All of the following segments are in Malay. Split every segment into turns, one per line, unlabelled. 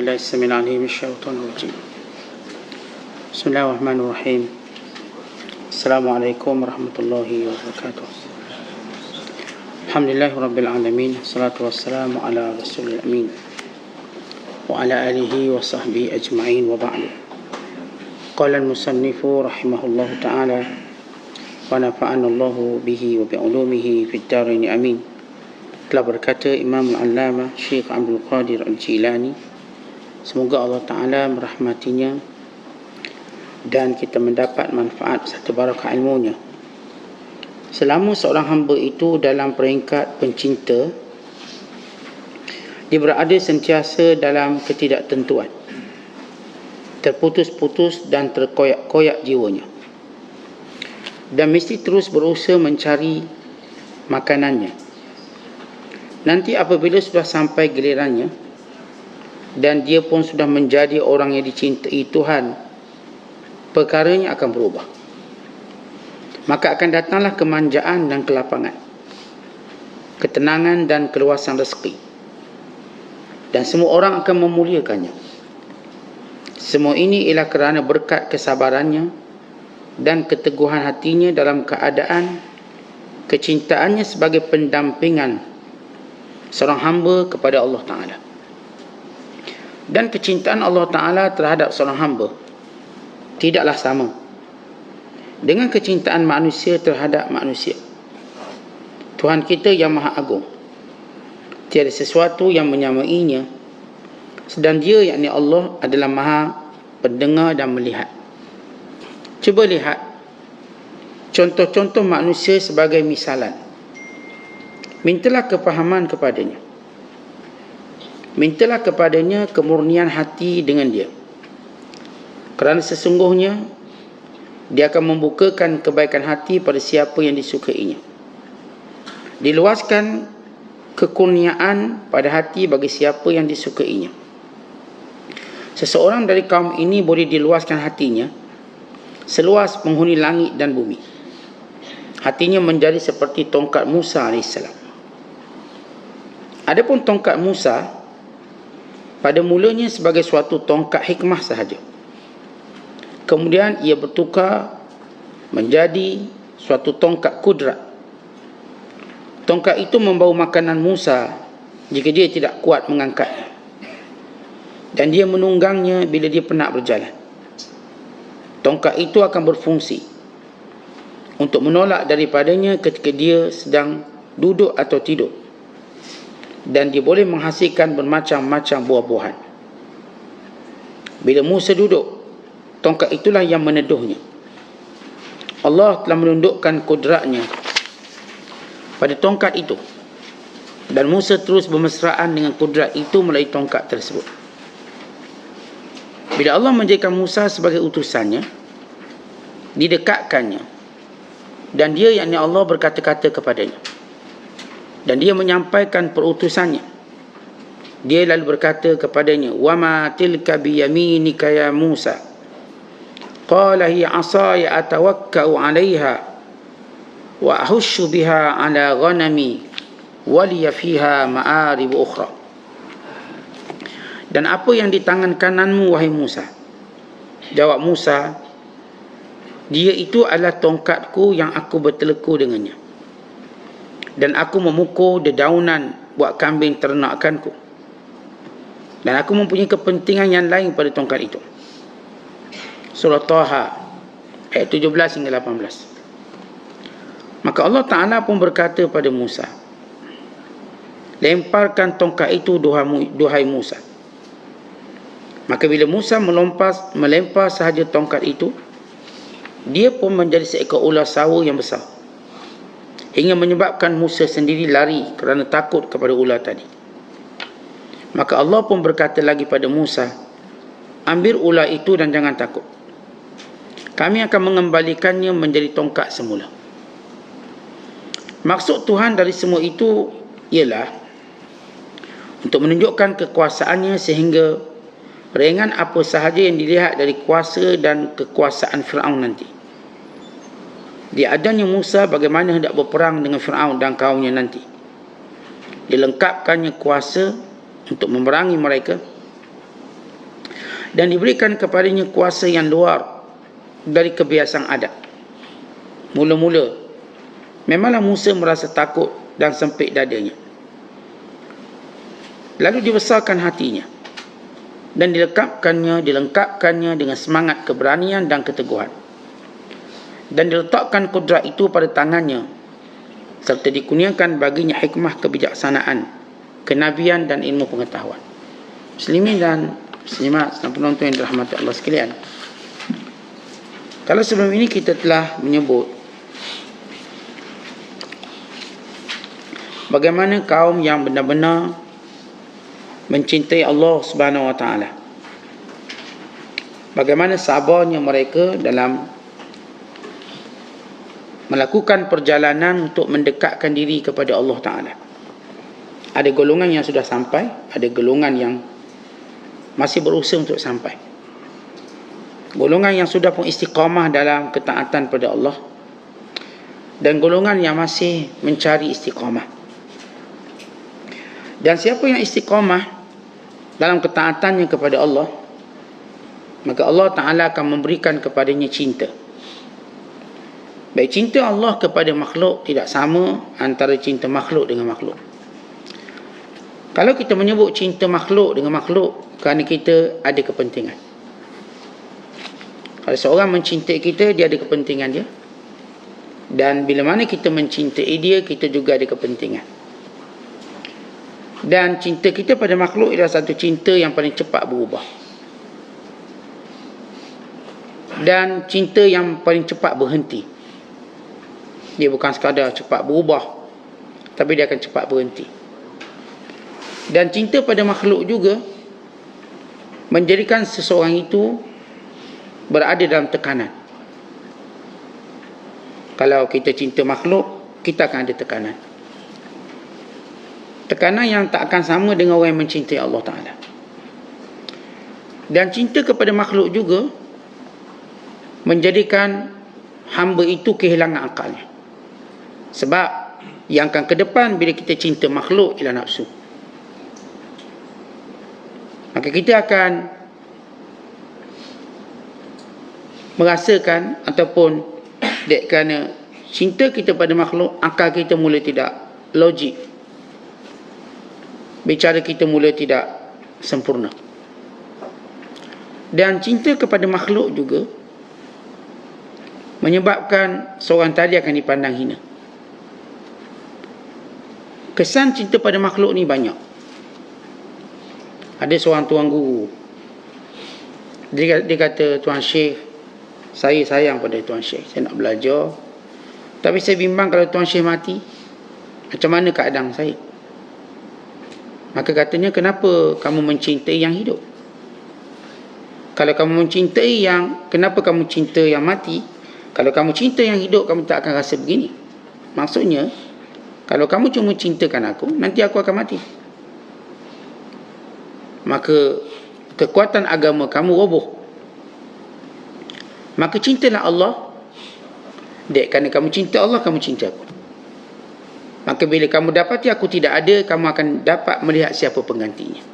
الله السميع العليم من الشيطان الرجيم. بسم الله الرحمن الرحيم. السلام عليكم ورحمة الله وبركاته. الحمد لله رب العالمين، الصلاة والسلام على رسول الأمين وعلى آله وصحبه أجمعين، وبعد. قال المصنف رحمه الله تعالى: ونفعنا الله به وبعلومه في الدارين آمين. Telah berkata Imam Al-Allamah Syekh Abdul Qadir Al-Jilani, semoga Allah Ta'ala merahmatinya dan kita mendapat manfaat serta barakah ilmunya. Selama seorang hamba itu dalam peringkat pencinta, dia berada sentiasa dalam ketidaktentuan, terputus-putus dan terkoyak-koyak jiwanya, dan mesti terus berusaha mencari makanannya. Nanti apabila sudah sampai gilirannya dan dia pun sudah menjadi orang yang dicintai Tuhan, perkaranya akan berubah. Maka akan datanglah kemanjaan dan kelapangan, ketenangan dan keluasan rezeki, dan semua orang akan memuliakannya. Semua ini ialah kerana berkat kesabarannya dan keteguhan hatinya dalam keadaan kecintaannya sebagai pendampingan seorang hamba kepada Allah Ta'ala. Dan kecintaan Allah Ta'ala terhadap seorang hamba tidaklah sama dengan kecintaan manusia terhadap manusia. Tuhan kita yang Maha Agung, tiada sesuatu yang menyamainya, sedang Dia, yakni Allah, adalah Maha pendengar dan melihat. Cuba lihat contoh-contoh manusia sebagai misalan. Mintalah kepahaman kepadanya, mintalah kepadanya kemurnian hati dengan dia, kerana sesungguhnya dia akan membukakan kebaikan hati pada siapa yang disukainya. Diluaskan kekurniaan pada hati bagi siapa yang disukainya. Seseorang dari kaum ini boleh diluaskan hatinya seluas penghuni langit dan bumi. Hatinya menjadi seperti tongkat Musa AS. Adapun tongkat Musa pada mulanya sebagai suatu tongkat hikmah sahaja. Kemudian ia bertukar menjadi suatu tongkat kudrat. Tongkat itu membawa makanan Musa jika dia tidak kuat mengangkatnya, dan dia menunggangnya bila dia penat berjalan. Tongkat itu akan berfungsi untuk menolak daripadanya ketika dia sedang duduk atau tidur, dan dia boleh menghasilkan bermacam-macam buah-buahan. Bila Musa duduk, tongkat itulah yang meneduhnya. Allah telah menundukkan kudratnya pada tongkat itu, dan Musa terus bermesraan dengan kudrat itu melalui tongkat tersebut. Bila Allah menjadikan Musa sebagai utusannya, didekatkannya, dan dia, yakni Allah, berkata-kata kepadanya, dan dia menyampaikan perutusannya. Dia lalu berkata kepadanya, "Wa ma tilka biyaminika ya Musa?" Qala hiya 'asaya atawakka'u 'alayha wa ahussu biha 'ala ghanami wa liya fiha ma'arib ukhra. Dan apa yang di tangan kananmu, wahai Musa? Jawab Musa, dia itu adalah tongkatku yang aku berteleku dengannya, dan aku memukul dedaunan buat kambing ternakanku, dan aku mempunyai kepentingan yang lain pada tongkat itu. Surah Taha ayat 17 hingga 18. Maka Allah Ta'ala pun berkata pada Musa, lemparkan tongkat itu, duhai Musa. Maka bila Musa melempar sahaja tongkat itu, dia pun menjadi seekor ular sawa yang besar, hingga menyebabkan Musa sendiri lari kerana takut kepada ular tadi. Maka Allah pun berkata lagi pada Musa, ambil ular itu dan jangan takut. Kami akan mengembalikannya menjadi tongkat semula. Maksud Tuhan dari semua itu ialah untuk menunjukkan kekuasaannya, sehingga ringan apa sahaja yang dilihat dari kuasa dan kekuasaan Fir'aun nanti. Diajarnya Musa bagaimana hendak berperang dengan Fir'aun dan kaumnya nanti. Dilengkapkannya kuasa untuk memerangi mereka, dan diberikan kepadanya kuasa yang luar dari kebiasaan adat. Mula-mula memanglah Musa merasa takut dan sempit dadanya. Lalu dibesarkan hatinya dan dilengkapkannya dengan semangat keberanian dan keteguhan. Dan diletakkan kudrat itu pada tangannya, serta dikurniakan baginya hikmah kebijaksanaan, kenabian dan ilmu pengetahuan. Muslimin dan muslimat dan penonton yang dirahmati Allah sekalian, kalau sebelum ini kita telah menyebut bagaimana kaum yang benar-benar mencintai Allah Subhanahu wa taala, bagaimana sabarnya mereka dalam melakukan perjalanan untuk mendekatkan diri kepada Allah Ta'ala. Ada golongan yang sudah sampai, ada golongan yang masih berusaha untuk sampai. Golongan yang sudah pun istiqamah dalam ketaatan pada Allah, dan golongan yang masih mencari istiqamah. Dan siapa yang istiqamah dalam ketaatannya kepada Allah, maka Allah Ta'ala akan memberikan kepadanya cinta. Baik cinta Allah kepada makhluk tidak sama antara cinta makhluk dengan makhluk. Kalau kita menyebut cinta makhluk dengan makhluk, kerana kita ada kepentingan. Kalau seorang mencintai kita, dia ada kepentingan dia. Dan bila mana kita mencintai dia, kita juga ada kepentingan. Dan cinta kita pada makhluk adalah satu cinta yang paling cepat berubah. Dan cinta yang paling cepat berhenti. Dia bukan sekadar cepat berubah, tapi dia akan cepat berhenti. Dan cinta pada makhluk juga menjadikan seseorang itu berada dalam tekanan. Kalau kita cinta makhluk, kita akan ada tekanan. Tekanan yang tak akan sama dengan orang yang mencintai Allah Ta'ala. Dan cinta kepada makhluk juga menjadikan hamba itu kehilangan akalnya. Sebab yang akan ke depan bila kita cinta makhluk ialah nafsu. Maka kita akan merasakan ataupun kerana cinta kita pada makhluk, akal kita mula tidak logik, bicara kita mula tidak sempurna. Dan cinta kepada makhluk juga menyebabkan seorang tadi akan dipandang hina. Kesan cinta pada makhluk ni banyak. Ada seorang tuan guru, dia kata, Tuan Syekh, saya sayang pada Tuan Syekh, saya nak belajar, tapi saya bimbang kalau Tuan Syekh mati, macam mana keadaan saya? Maka katanya, kenapa kamu mencintai yang hidup? Kalau kamu mencintai kenapa kamu cinta yang mati? Kalau kamu cinta yang hidup, kamu tak akan rasa begini. Maksudnya, kalau kamu cuma cintakan aku, nanti aku akan mati. Maka kekuatan agama kamu roboh. Maka cintalah Allah. Kerana kamu cinta Allah, kamu cinta aku. Maka bila kamu dapati aku tidak ada, kamu akan dapat melihat siapa penggantinya.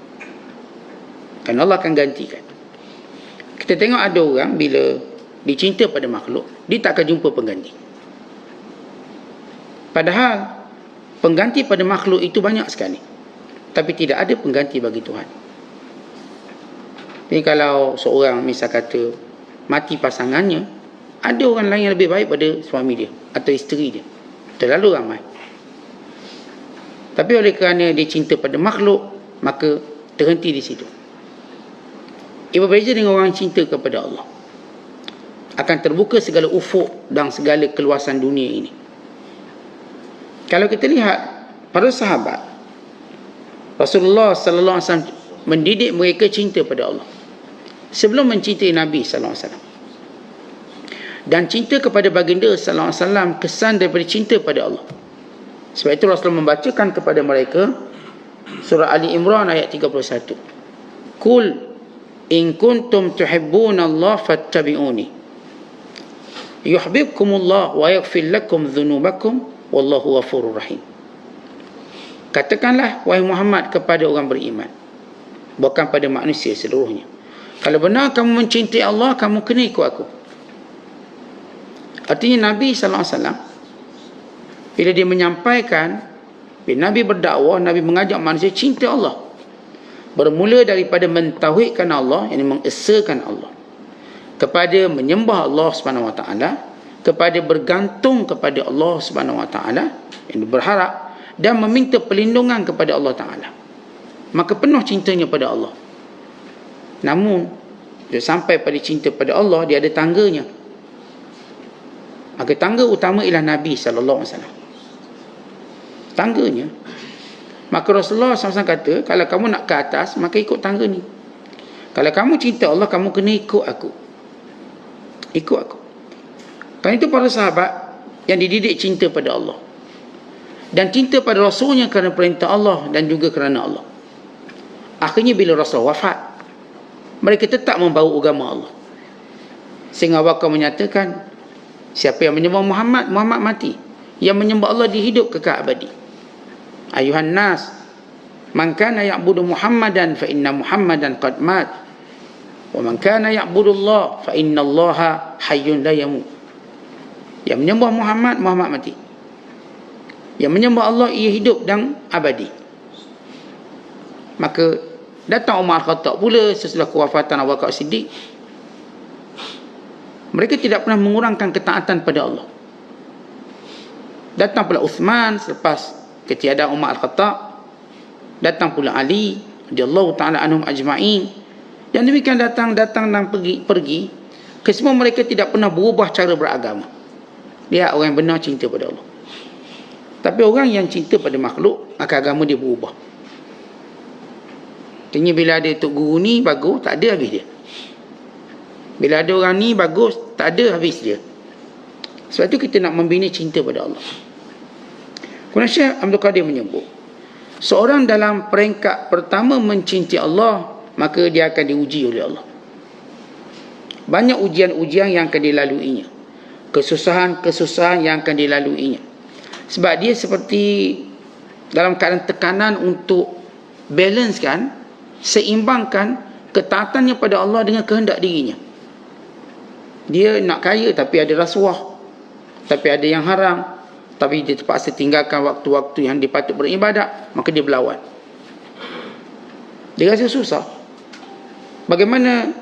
Kerana Allah akan gantikan. Kita tengok ada orang bila dicinta pada makhluk, dia tak akan jumpa pengganti. Padahal pengganti pada makhluk itu banyak sekali, tapi tidak ada pengganti bagi Tuhan. Jadi kalau seorang misal kata mati pasangannya, ada orang lain yang lebih baik pada suami dia atau isteri dia. Terlalu ramai. Tapi oleh kerana dia cinta pada makhluk, maka terhenti di situ. Ia berbeza dengan orang cinta kepada Allah. Akan terbuka segala ufuk dan segala keluasan dunia ini. Kalau kita lihat para sahabat, Rasulullah sallallahu alaihi wasallam mendidik mereka cinta pada Allah sebelum mencintai Nabi sallallahu alaihi wasallam. Dan cinta kepada baginda sallallahu alaihi wasallam kesan daripada cinta pada Allah. Sebab itu Rasulullah membacakan kepada mereka surah Ali Imran ayat 31. Qul in kuntum tuhibbunallaha fattabi'uni yuhibbukumullah wa yaghfir lakum dhunubakum wallahu ghafurur rahim. Katakanlah wahai Muhammad kepada orang beriman, bukan pada manusia seluruhnya, Kalau benar kamu mencintai Allah, kamu kena ikut aku. Artinya Nabi SAW, bila dia menyampaikan, bila Nabi berdakwah, Nabi mengajak manusia cinta Allah. Bermula daripada mentauhidkan Allah, yang mengesakan Allah, kepada menyembah Allah SWT, kepada bergantung kepada Allah SWT, yang berharap dan meminta perlindungan kepada Allah Ta'ala. Maka penuh cintanya pada Allah. Namun dia sampai pada cinta pada Allah, dia ada tangganya. Maka tangga utama ialah Nabi SAW. Tangganya. Maka Rasulullah SAW kata, kalau kamu nak ke atas, maka ikut tangga ni. Kalau kamu cinta Allah, kamu kena ikut aku. Ikut aku. Kerana itu para sahabat yang dididik cinta pada Allah, dan cinta pada Rasulnya kerana perintah Allah dan juga kerana Allah. Akhirnya bila Rasul wafat, mereka tetap membawa agama Allah. Sehingga Bakar menyatakan, siapa yang menyembah Muhammad, Muhammad mati. Yang menyembah Allah dihidup kekal abadi. Ayuhan nas, man kana ya'budu Muhammadan fa inna Muhammadan qad mat. Wa man kana ya'budu Allah fa inna Allaha hayyun la yamut. Yang menyembah Muhammad, Muhammad mati. Yang menyembah Allah, ia hidup dan abadi. Maka datang Umar Khattab pula sesudah kewafatan Abu Bakar Siddiq. Mereka tidak pernah mengurangkan ketaatan pada Allah. Datang pula Uthman selepas ketiadaan Umar Al-Khattab. Datang pula Ali radhiyallahu ta'ala anhum ajma'in. Dan demikian datang dan pergi. Kesemua mereka tidak pernah berubah cara beragama. Dia orang yang benar cinta pada Allah. Tapi orang yang cinta pada makhluk, maka agama dia berubah. Artinya bila ada tok guru ni bagus, tak ada habis dia. Bila ada orang ni bagus, tak ada habis dia. Sebab itu kita nak membina cinta pada Allah. Kemudian Syekh Abdul Qadir menyebut, seorang dalam peringkat pertama mencintai Allah, maka dia akan diuji oleh Allah. Banyak ujian-ujian yang akan dilaluinya, kesusahan-kesusahan yang akan dilaluinya. Sebab dia seperti dalam keadaan tekanan untuk balancekan, seimbangkan ketaatannya pada Allah dengan kehendak dirinya. Dia nak kaya tapi ada rasuah, tapi ada yang haram, tapi dia terpaksa tinggalkan waktu-waktu yang dia patut beribadat, maka dia berlawan. Dia rasa susah. Bagaimana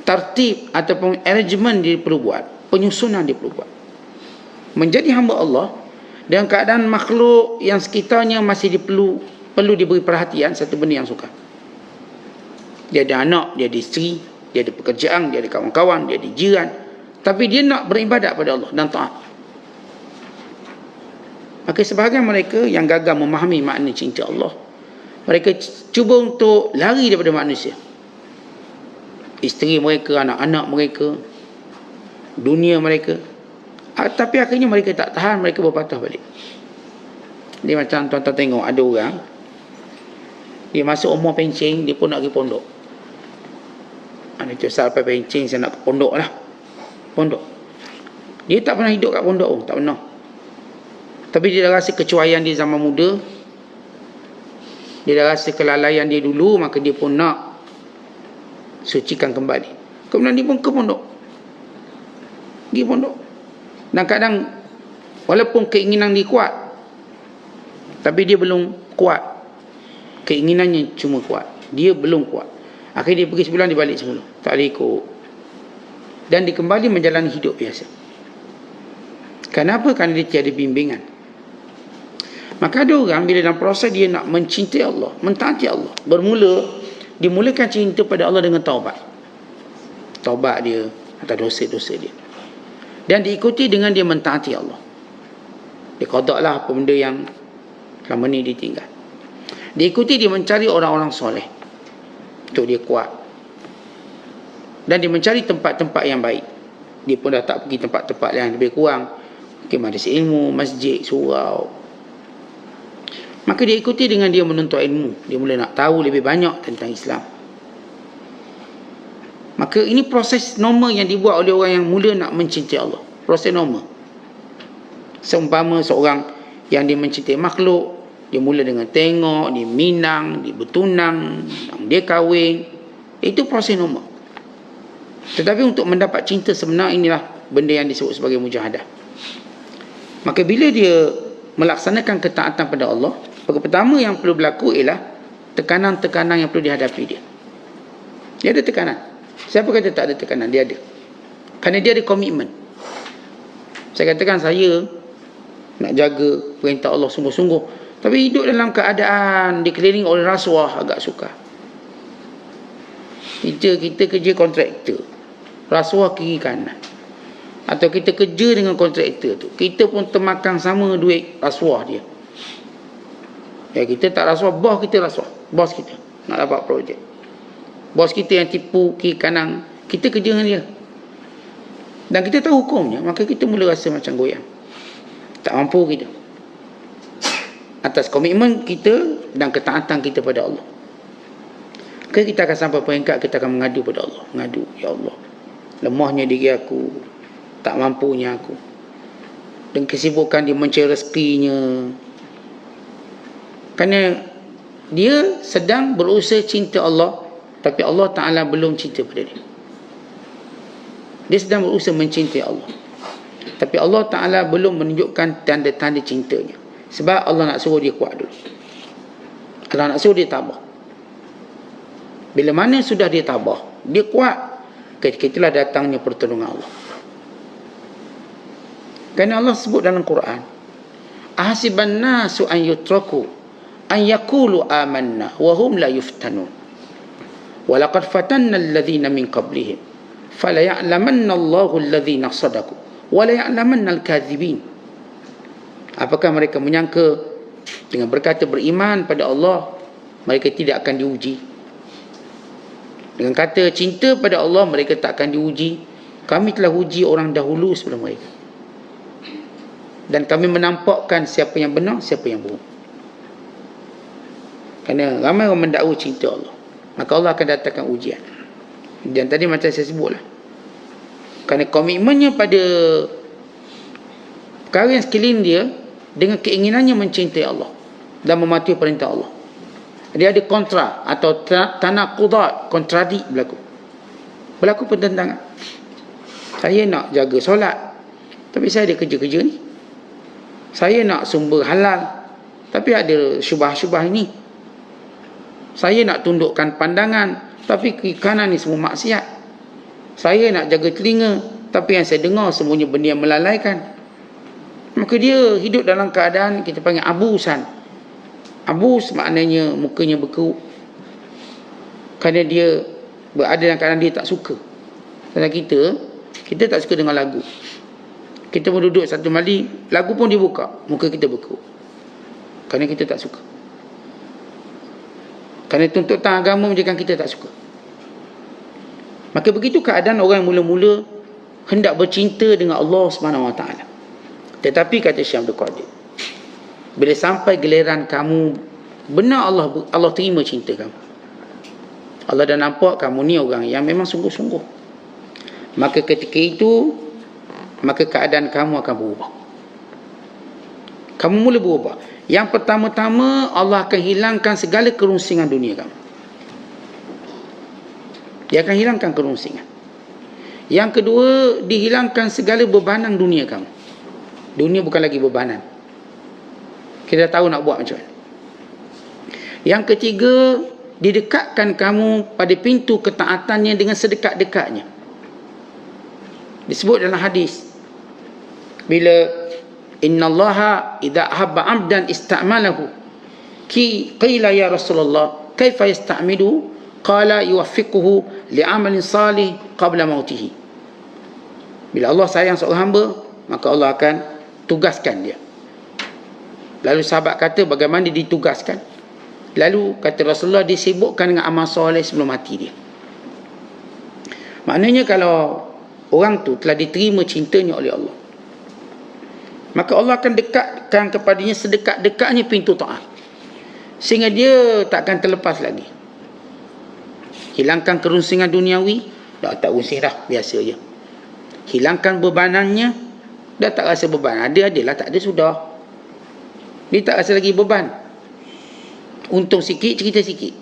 tartib ataupun arrangement dia perlu buat, penyusunan dia perlu buat. Menjadi hamba Allah dalam keadaan makhluk yang sekitarnya masih perlu diberi perhatian, satu benda yang sukar. Dia ada anak, dia ada isteri, dia ada pekerjaan, dia ada kawan-kawan, dia ada jiran, tapi dia nak beribadat pada Allah dan taat. Maka sebahagian mereka yang gagal memahami makna cinta Allah, mereka cuba untuk lari daripada manusia. Isteri mereka, anak-anak mereka, dunia mereka. Tapi akhirnya mereka tak tahan, mereka berpatah balik. Dia macam tuan-tuan tengok, ada orang dia masuk umur pencen, dia pun nak pergi pondok. Ada tu sampai pencen, saya nak ke pondok lah. Pondok. Dia tak pernah hidup kat pondok pun, tak pernah. Tapi dia dah rasa kecuaian dia zaman muda, dia dah rasa kelalaian dia dulu, maka dia pun nak sucikan kembali. Kemudian dia pun ke pondok. Pergi pondok. Dan kadang walaupun keinginan dia kuat, tapi dia belum kuat. Keinginannya cuma kuat, dia belum kuat. Akhirnya dia pergi sebulan, dia balik semula, tak boleh ikut. Dan dia kembali menjalani hidup biasa. Kenapa? Kerana dia tiada bimbingan. Maka ada orang bila dalam proses dia nak mencintai Allah, mentaati Allah, dimulakan cinta pada Allah dengan taubat. Taubat dia atas dosa-dosa dia, dan diikuti dengan dia mentaati Allah. Dia qadaklah apa benda yang selama ni dia tinggal. Diikuti dia mencari orang-orang soleh untuk dia kuat, dan dia mencari tempat-tempat yang baik. Dia pun dah tak pergi tempat-tempat yang lebih kurang, mungkin majlis ilmu, masjid, surau. Maka dia ikuti dengan dia menuntut ilmu. Dia mula nak tahu lebih banyak tentang Islam. Maka ini proses normal yang dibuat oleh orang yang mula nak mencintai Allah. Proses normal. Seumpama seorang yang dia mencintai makhluk, dia mula dengan tengok, dia minang, dia bertunang, dia kahwin. Itu proses normal. Tetapi untuk mendapat cinta sebenar, inilah benda yang disebut sebagai mujahadah. Maka bila dia melaksanakan ketaatan pada Allah, pertama yang perlu berlaku ialah tekanan-tekanan yang perlu dihadapi dia. Dia ada tekanan. Siapa kata tak ada tekanan? Dia ada. Kerana dia ada komitmen. Saya katakan saya nak jaga perintah Allah sungguh-sungguh, tapi hidup dalam keadaan dikelilingi oleh rasuah, agak sukar. Kita kerja kontraktor, rasuah kiri kanan. Atau kita kerja dengan kontraktor tu, kita pun termakan sama duit rasuah dia. Ya, kita tak rasuah, bos kita rasuah. Bos kita nak dapat projek. Bos kita yang tipu kiri kanan, kita kerja dengan dia. Dan kita tahu hukumnya, maka kita mula rasa macam goyang. Tak mampu kita. Atas komitmen kita dan ketaatan kita pada Allah. Maka kita akan sampai peringkat kita akan mengadu pada Allah. Mengadu, ya Allah, lemahnya diri aku, tak mampunya aku. Dan kesibukan dia mencari rezekinya. Kerana dia sedang berusaha cinta Allah, tapi Allah Ta'ala belum cinta pada dia. Dia sedang berusaha mencintai Allah, tapi Allah Ta'ala belum menunjukkan tanda-tanda cintanya. Sebab Allah nak suruh dia kuat dulu. Allah nak suruh dia tabah. Bila mana sudah dia tabah, dia kuat, ketika itulah datangnya pertolongan Allah. Kerana Allah sebut dalam Quran, ahasiban nasu an yutraku an yaqulu amanna wa hum la yuftanun wa laqad fatanna alladhina min qablihim fala ya'lamanna Allahu alladhina sadaqu wa la ya'lamanna al-kadhibin. Apakah mereka menyangka dengan berkata beriman pada Allah mereka tidak akan diuji? Dengan kata cinta pada Allah mereka tak akan diuji. Kami telah uji orang dahulu sebelum mereka, dan kami menampakkan siapa yang benar, siapa yang bohong. Kerana ramai orang mendakwa cinta Allah, maka Allah akan datangkan ujian. Dan tadi macam saya sebutlah, kerana komitmennya pada perkara yang sekeliling dia, dengan keinginannya mencintai Allah dan mematuhi perintah Allah, dia ada kontra atau tanaqudat, kontradik berlaku pertentangan. Saya nak jaga solat, tapi saya ada kerja-kerja ni. Saya nak sumber halal, tapi ada syubah-syubah ini. Saya nak tundukkan pandangan, tapi kiri kanan ni semua maksiat. Saya nak jaga telinga, tapi yang saya dengar semuanya benda yang melalaikan. Maka dia hidup dalam keadaan kita panggil abusan. Abus maknanya mukanya berkerut, kerana dia berada dalam keadaan dia tak suka. Kalau kita tak suka dengan lagu, kita pun duduk satu mali, lagu pun dibuka, muka kita berkerut, kerana kita tak suka. Kerana tuntutan agama menjadikan kita tak suka. Maka begitu keadaan orang yang mula-mula hendak bercinta dengan Allah SWT. Tetapi kata Syekh Abdul Qadir, bila sampai giliran kamu benar Allah terima cinta kamu, Allah dah nampak kamu ni orang yang memang sungguh-sungguh, maka ketika itu maka keadaan kamu akan berubah. Kamu mula berubah. Yang pertama-tama, Allah akan hilangkan segala kerunsingan dunia kamu. Dia akan hilangkan kerunsingan. Yang kedua, dihilangkan segala bebanan dunia kamu. Dunia bukan lagi bebanan. Kita tahu nak buat macam mana. Yang ketiga, didekatkan kamu pada pintu ketaatannya dengan sedekat-dekatnya. Disebut dalam hadis, bila innallaha idza ahabba 'abdan ista'malahu qila ya Rasulullah kaifa yasta'milu qala yuwaffiquhu li'amalin salih qabla mautihi. Bila Allah sayang seorang hamba, maka Allah akan tugaskan dia. Lalu sahabat kata, bagaimana dia ditugaskan? Lalu kata Rasulullah, disibukkan dengan amal soleh sebelum mati dia. Maknanya kalau orang tu telah diterima cintanya oleh Allah, maka Allah akan dekatkan kepadanya sedekat-dekatnya pintu taat, sehingga dia tak akan terlepas lagi. Hilangkan kerunsingan duniawi, dah tak runsing dah, biasa je. Hilangkan bebanannya, dah tak rasa beban. Adalah, tak ada sudah. Dia tak rasa lagi beban. Untung sikit, cerita sikit.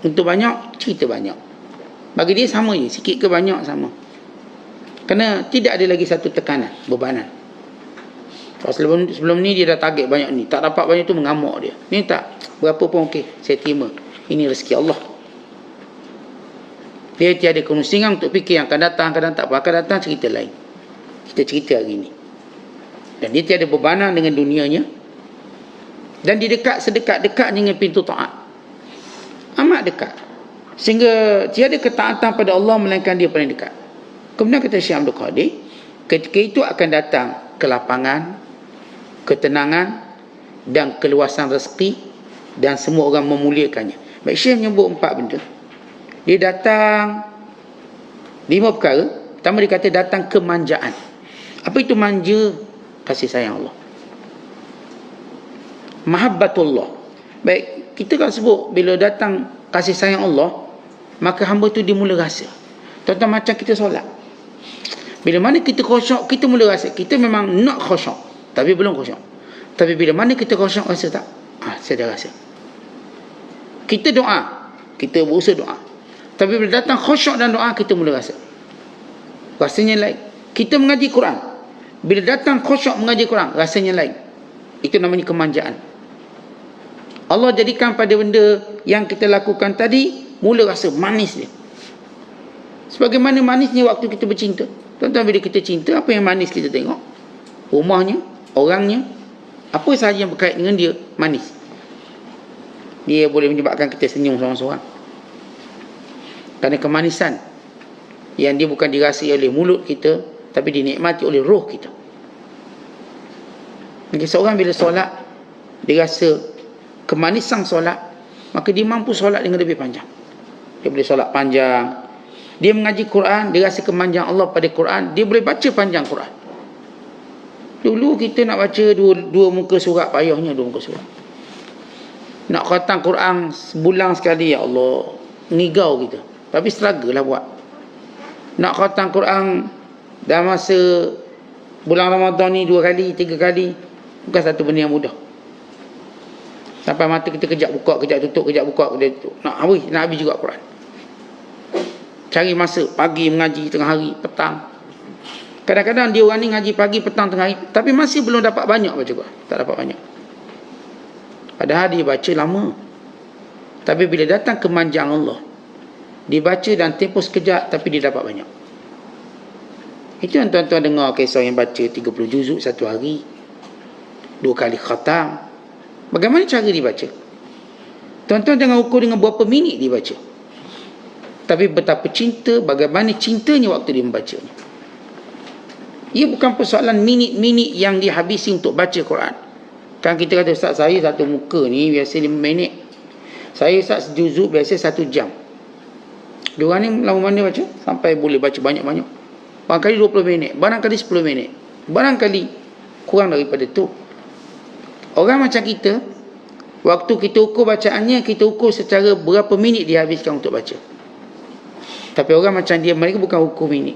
Untung banyak, cerita banyak. Bagi dia sama je, sikit ke banyak sama. Kerana tidak ada lagi satu tekanan, bebanan. Kalau sebelum ni dia dah target banyak ni, tak dapat banyak tu mengamuk dia. Ni tak, berapa pun okey, saya terima. Ini rezeki Allah. Dia tiada kemusingan untuk fikir yang akan datang tak apa, akan datang cerita lain. Kita cerita hari ni. Dan dia tiada bebanan dengan dunianya. Dan dia dekat sedekat-dekat dengan pintu taat. Amat dekat. Sehingga tiada ketaatan pada Allah melainkan dia paling dekat. Kemudian kata Syekh Abdul Qadir, ketika itu akan datang kelapangan, ketenangan dan keluasan rezeki, dan semua orang memuliakannya. Baik, Syekh menyebut 4 benda. Dia datang 5 perkara. Pertama dia kata datang kemanjaan. Apa itu manja? Kasih sayang Allah. Mahabbatullah. Baik, kita kan sebut bila datang kasih sayang Allah, maka hamba tu dia mula rasa. Contoh macam kita solat. Bila mana kita khusyuk, kita mula rasa kita memang nak khusyuk, tapi belum khusyuk. Tapi bila mana kita khusyuk, rasa tak? Saya dah rasa. Kita doa, kita berusaha doa. Tapi bila datang khusyuk dan doa, kita mula rasa. Rasanya lain. Kita mengaji Quran. Bila datang khusyuk mengaji Quran, rasanya lain. Itu namanya kemanjaan. Allah jadikan pada benda yang kita lakukan tadi, mula rasa manis dia. Sebagaimana manisnya waktu kita bercinta. Tuan-tuan, bila kita cinta, apa yang manis kita tengok? Rumahnya, orangnya, apa sahaja yang berkait dengan dia, manis. Dia boleh menyebabkan kita senyum seorang-seorang. Kerana kemanisan yang dia bukan dirasai oleh mulut kita, tapi dinikmati oleh roh kita. Jadi seorang bila solat, dia rasa kemanisan solat, maka dia mampu solat dengan lebih panjang. Dia boleh solat panjang. Dia mengaji Quran, dia rasa kemanjaan Allah pada Quran, dia boleh baca panjang Quran. Dulu kita nak baca dua muka surat, payahnya 2 muka surat. Nak khatam Quran sebulan sekali, ya Allah, ngigau kita. Tapi struggle lah buat. Nak khatam Quran dalam masa bulan Ramadan ni 2 kali, 3 kali, bukan satu benda yang mudah. Sampai mata kita kejap buka, kejap tutup, kejap buka, kejap tutup. Nak habis juga Quran. Cari masa, pagi mengaji, tengah hari, petang. Kadang-kadang dia orang ni ngaji pagi, petang, tengah hari, tapi masih belum dapat banyak baca Quran. Tak dapat banyak. Padahal dia baca lama. Tapi bila datang kemanjaan Allah, dia baca dan tempoh sekejap, tapi dia dapat banyak. Itu yang tuan-tuan dengar kisah yang baca 30 juzuk satu hari, 2 kali khatam. Bagaimana cara dibaca? Tuan-tuan jangan ukur dengan berapa minit dibaca, tapi betapa cinta, bagaimana cintanya waktu dia membacanya. Ia bukan persoalan minit-minit yang dihabisi untuk baca Quran. Kan kita kata, Ustaz, saya satu muka ni biasa 5 minit. Saya Ustaz sejuzuk biasa 1 jam. Diorang ni lama mana baca? Sampai boleh baca banyak-banyak. Barangkali 20 minit, barangkali 10 minit, barangkali kurang daripada tu. Orang macam kita, waktu kita ukur bacaannya, kita ukur secara berapa minit dia habiskan untuk baca. Tapi orang macam dia, mereka bukan ukur minit,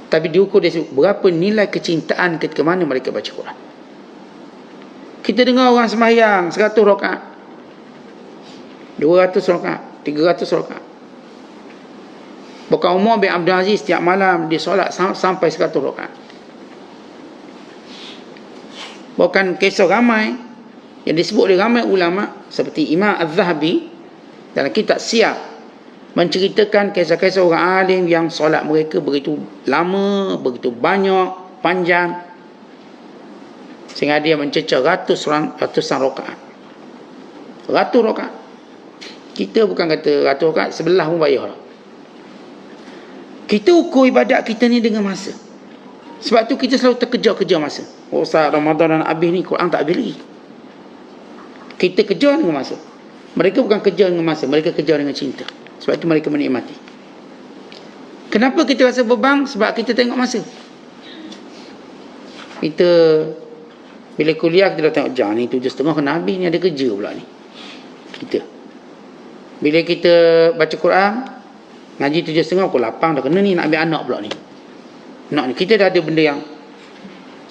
tapi diukur dari berapa nilai kecintaan ketika mana mereka baca Quran. Kita dengar orang sembahyang 100 rakaat, 200 rakaat, 300 rakaat. Bukan Umar bin Abdul Aziz setiap malam dia solat sampai 100 rakaat. Bukan kisah ramai yang disebut oleh ramai ulama seperti Imam Az-Zahabi dalam kitab Siyar, menceritakan kisah-kisah orang alim yang solat mereka begitu lama, begitu banyak, panjang, sehingga dia mencecah ratusan rakaat. Ratus rakaat. Kita bukan kata ratus rakaat, sebelah pun payah. Kita ukur ibadat kita ni dengan masa. Sebab tu kita selalu terkejar-kejar masa. Ustaz, Ramadan dan habis ni Quran tak habis lagi. Kita kejar dengan masa. Mereka bukan kejar dengan masa, mereka kejar dengan cinta. Sebab itu mereka menikmati. Kenapa kita rasa beban? Sebab kita tengok masa. Kita bila kuliah kita dah tengok jam ni 7.30 kena habis, ni ada kerja pula ni. Kita bila kita baca Quran ngaji 7.30 pukul 8 dah kena ni, nak ambil anak pula ni. Nak ni kita dah ada benda yang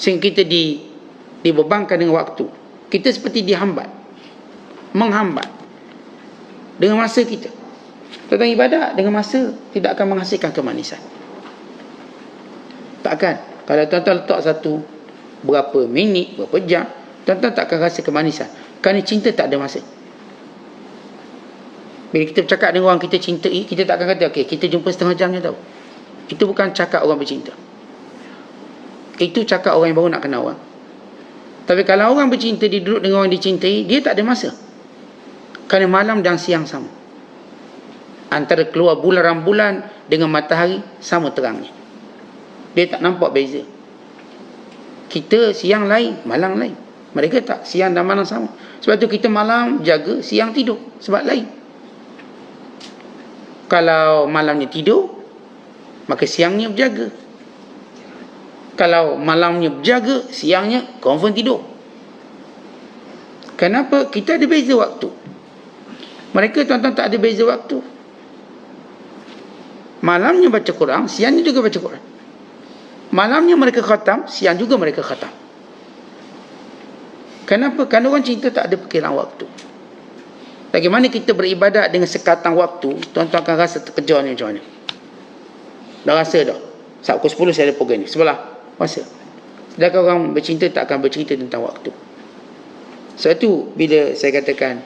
sehingga kita dibebankan dengan waktu. Kita seperti dihambat, menghambat dengan masa kita. Tentang ibadat dengan masa tidak akan menghasilkan kemanisan. Takkan. Kalau tuan-tuan letak satu berapa minit, berapa jam, tuan-tuan tak akan rasa kemanisan. Kerana cinta tak ada masa. Bila kita bercakap dengan orang kita cintai, kita tak akan kata, okey, kita jumpa setengah jam je tau. Itu bukan cakap orang bercinta. Itu cakap orang yang baru nak kenal orang. Tapi kalau orang bercinta, dia duduk dengan orang dicintai, dia tak ada masa. Kerana malam dan siang sama. Antara keluar bulan rembulan dengan matahari sama terangnya. Dia tak nampak beza. Kita siang lain, malam lain. Mereka tak, siang dan malam sama. Sebab tu kita malam jaga, siang tidur. Sebab lain. Kalau malamnya tidur, maka siangnya berjaga. Kalau malamnya berjaga, siangnya confirm tidur. Kenapa? Kita ada beza waktu. Mereka tuan-tuan tak ada beza waktu. Malamnya baca Quran, siangnya juga baca Quran. Malamnya mereka khatam, siang juga mereka khatam. Kenapa? Kerana orang cinta tak ada perkiraan waktu. Bagaimana kita beribadat dengan sekatan waktu, tuan-tuan akan rasa terkejar ni macam mana. Dah rasa dah. Saat pukul 10 saya ada program ni. Sebelah. Rasa. Sedangkan orang bercinta tak akan bercerita tentang waktu. Sebab tu bila saya katakan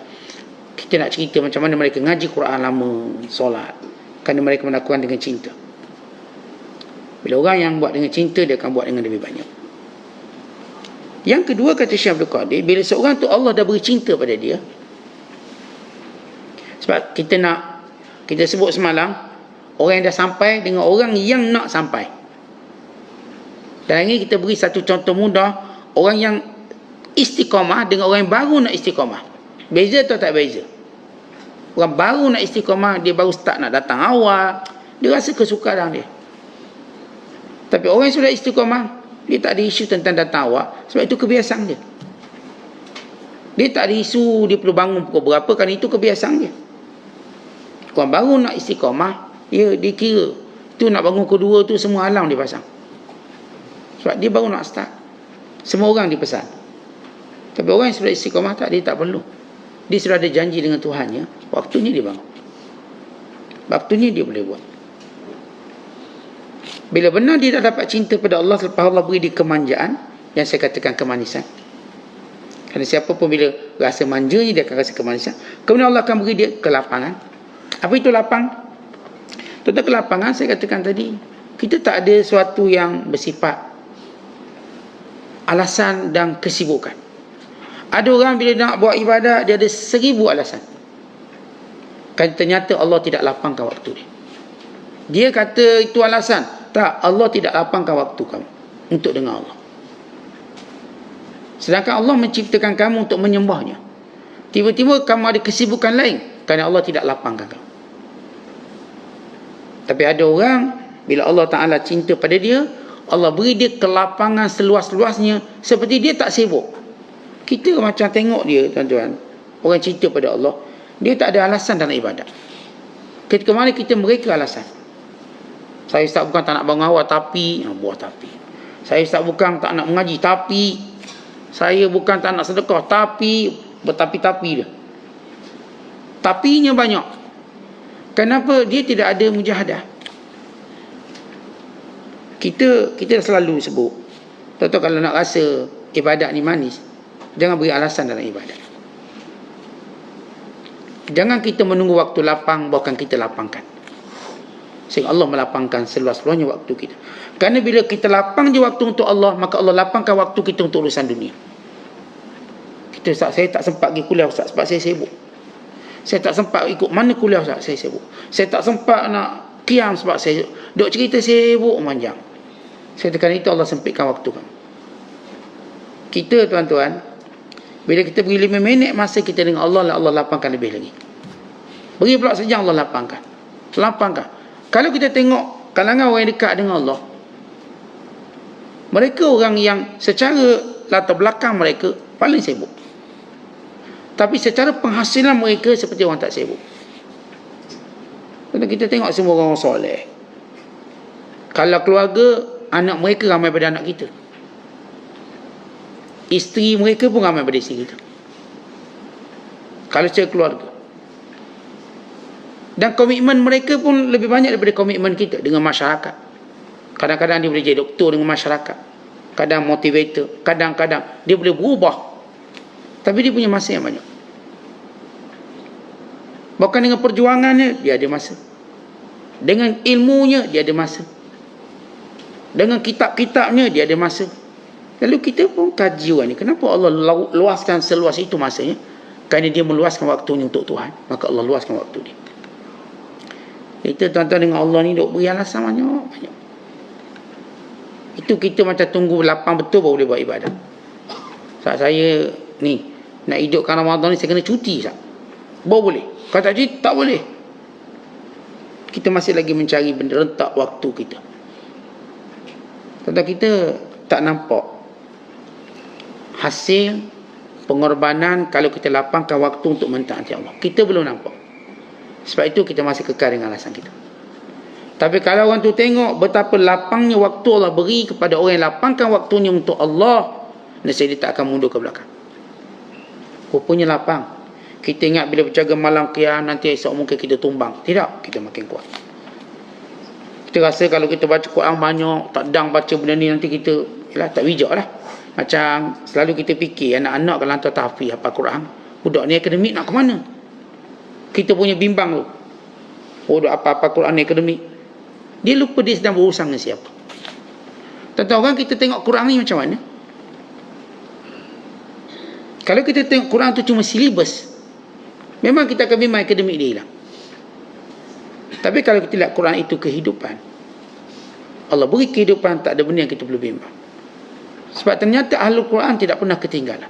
kita nak cerita macam mana mereka ngaji Quran lama, solat. Kerana mereka melakukan dengan cinta. Bila orang yang buat dengan cinta, dia akan buat dengan lebih banyak. Yang kedua kata Syekh Abdul Qadir, bila seorang tu Allah dah beri cinta pada dia. Sebab kita sebut semalam, orang yang dah sampai dengan orang yang nak sampai. Dan ini kita beri satu contoh mudah, orang yang istiqamah dengan orang yang baru nak istiqamah. Beza atau tak beza? Orang baru nak istiqamah, dia baru start nak datang awal, dia rasa kesukaran dia. Tapi orang yang sudah istiqamah, dia tak ada isu tentang datang awal, sebab itu kebiasaan dia. Dia tak ada isu dia perlu bangun pukul berapa, kerana itu kebiasaan dia. Orang baru nak istiqamah, dia kira tu nak bangun kedua tu semua alam dia pasang. Sebab dia baru nak start. Semua orang dipesan. Tapi orang yang sudah istiqamah tak, dia tak perlu. Dia sudah ada janji dengan Tuhannya, waktunya dia bangun. Waktunya dia boleh buat. Bila benar dia dah dapat cinta pada Allah, selepas Allah beri dia kemanjaan, yang saya katakan kemanisan. Kerana siapa pun bila rasa manjanya, dia akan rasa kemanisan. Kemudian Allah akan beri dia kelapangan. Apa itu lapang? Tentang kelapangan saya katakan tadi, kita tak ada sesuatu yang bersifat alasan dan kesibukan. Ada orang bila nak buat ibadat, dia ada 1000 alasan. Kan ternyata Allah tidak lapangkan waktu dia. Dia kata itu alasan. Tak, Allah tidak lapangkan waktu kamu untuk dengar Allah. Sedangkan Allah menciptakan kamu untuk menyembahnya. Tiba-tiba kamu ada kesibukan lain, kerana Allah tidak lapangkan kamu. Tapi ada orang, bila Allah Ta'ala cinta pada dia, Allah beri dia kelapangan seluas-luasnya, seperti dia tak sibuk. Kita macam tengok dia, tuan-tuan, orang cinta pada Allah, dia tak ada alasan dalam ibadat. Ketika mana kita mereka alasan. Saya tak bukan tak nak bangun awal, tapi buah tapi. Saya tak bukan tak nak mengaji, tapi. Saya bukan tak nak sedekah, tapi. Bertapi-tapi dia. Tapinya banyak. Kenapa? Dia tidak ada mujahadah. Kita selalu sebut, tuan-tuan kalau nak rasa ibadat ni manis, jangan beri alasan dalam ibadat. Jangan kita menunggu waktu lapang, bahkan kita lapangkan. Sehingga Allah melapangkan seluas-luasnya waktu kita. Kerana bila kita lapang je waktu untuk Allah, maka Allah lapangkan waktu kita untuk urusan dunia. Saya tak sempat pergi kuliah Ustaz, sebab saya sibuk. Saya tak sempat ikut mana kuliah Ustaz, saya sibuk. Saya tak sempat nak qiyam sebab saya duk cerita sibuk panjang. Saya tekan itu Allah sempitkan waktu kamu. Kita tuan-tuan, bila kita beri 5 minit masa kita dengan Allah, Allah lapangkan lebih lagi. Beri pula sejam, Allah lapangkan. Kalau kita tengok kalangan orang yang dekat dengan Allah, mereka orang yang secara latar belakang mereka paling sibuk. Tapi secara penghasilan mereka seperti orang tak sibuk. Kalau kita tengok semua orang soleh, kalau keluarga, anak mereka ramai pada anak kita. Isteri mereka pun ramai pada isteri kita. Kalau secara keluarga. Dan komitmen mereka pun lebih banyak daripada komitmen kita dengan masyarakat. Kadang-kadang dia boleh jadi doktor dengan masyarakat, kadang motivator, kadang-kadang dia boleh berubah, tapi dia punya masa yang banyak. Bahkan dengan perjuangannya dia ada masa, dengan ilmunya dia ada masa, dengan kitab-kitabnya dia ada masa. Lalu kita pun kaji orang ni, kenapa Allah luaskan seluas itu masanya? Kerana dia meluaskan waktunya untuk Tuhan, maka Allah luaskan waktu dia. Kita tuan-tuan dengan Allah ni duk beri alasan banyak. Itu kita macam tunggu lapang betul baru boleh buat ibadat. Saat saya ni nak hidupkan Ramadan ni, saya kena cuti sah, baru boleh. Kalau tak cuti tak boleh. Kita masih lagi mencari benda rentak waktu kita. Tuan-tuan, kita tak nampak hasil pengorbanan kalau kita lapangkan waktu untuk mentaati Allah. Kita belum nampak. Sebab itu kita masih kekal dengan alasan kita. Tapi kalau orang tu tengok betapa lapangnya waktu Allah beri kepada orang yang lapangkan waktunya untuk Allah, nescaya dia tak akan mundur ke belakang. Rupanya lapang. Kita ingat bila berjaga malam qiyam, nanti esok mungkin kita tumbang. Tidak, kita makin kuat. Kita rasa kalau kita baca Quran banyak, tak dang baca benda ni, nanti kita tak bijak lah. Macam selalu kita fikir anak-anak kalau hantar tahfiz hafal Quran, budak ni akademik nak ke mana? Kita punya bimbang tu, budak apa-apa Quran ni akademik. Dia lupa dia sedang berurusan dengan siapa. Tuan-tuan, orang kita tengok Quran ni macam mana? Kalau kita tengok Quran tu cuma silibus, memang kita akan bimbang akademik dia hilang. Tapi kalau kita lihat Quran itu kehidupan, Allah beri kehidupan, tak ada benda yang kita perlu bimbang. Sebab ternyata Ahlul Quran tidak pernah ketinggalan.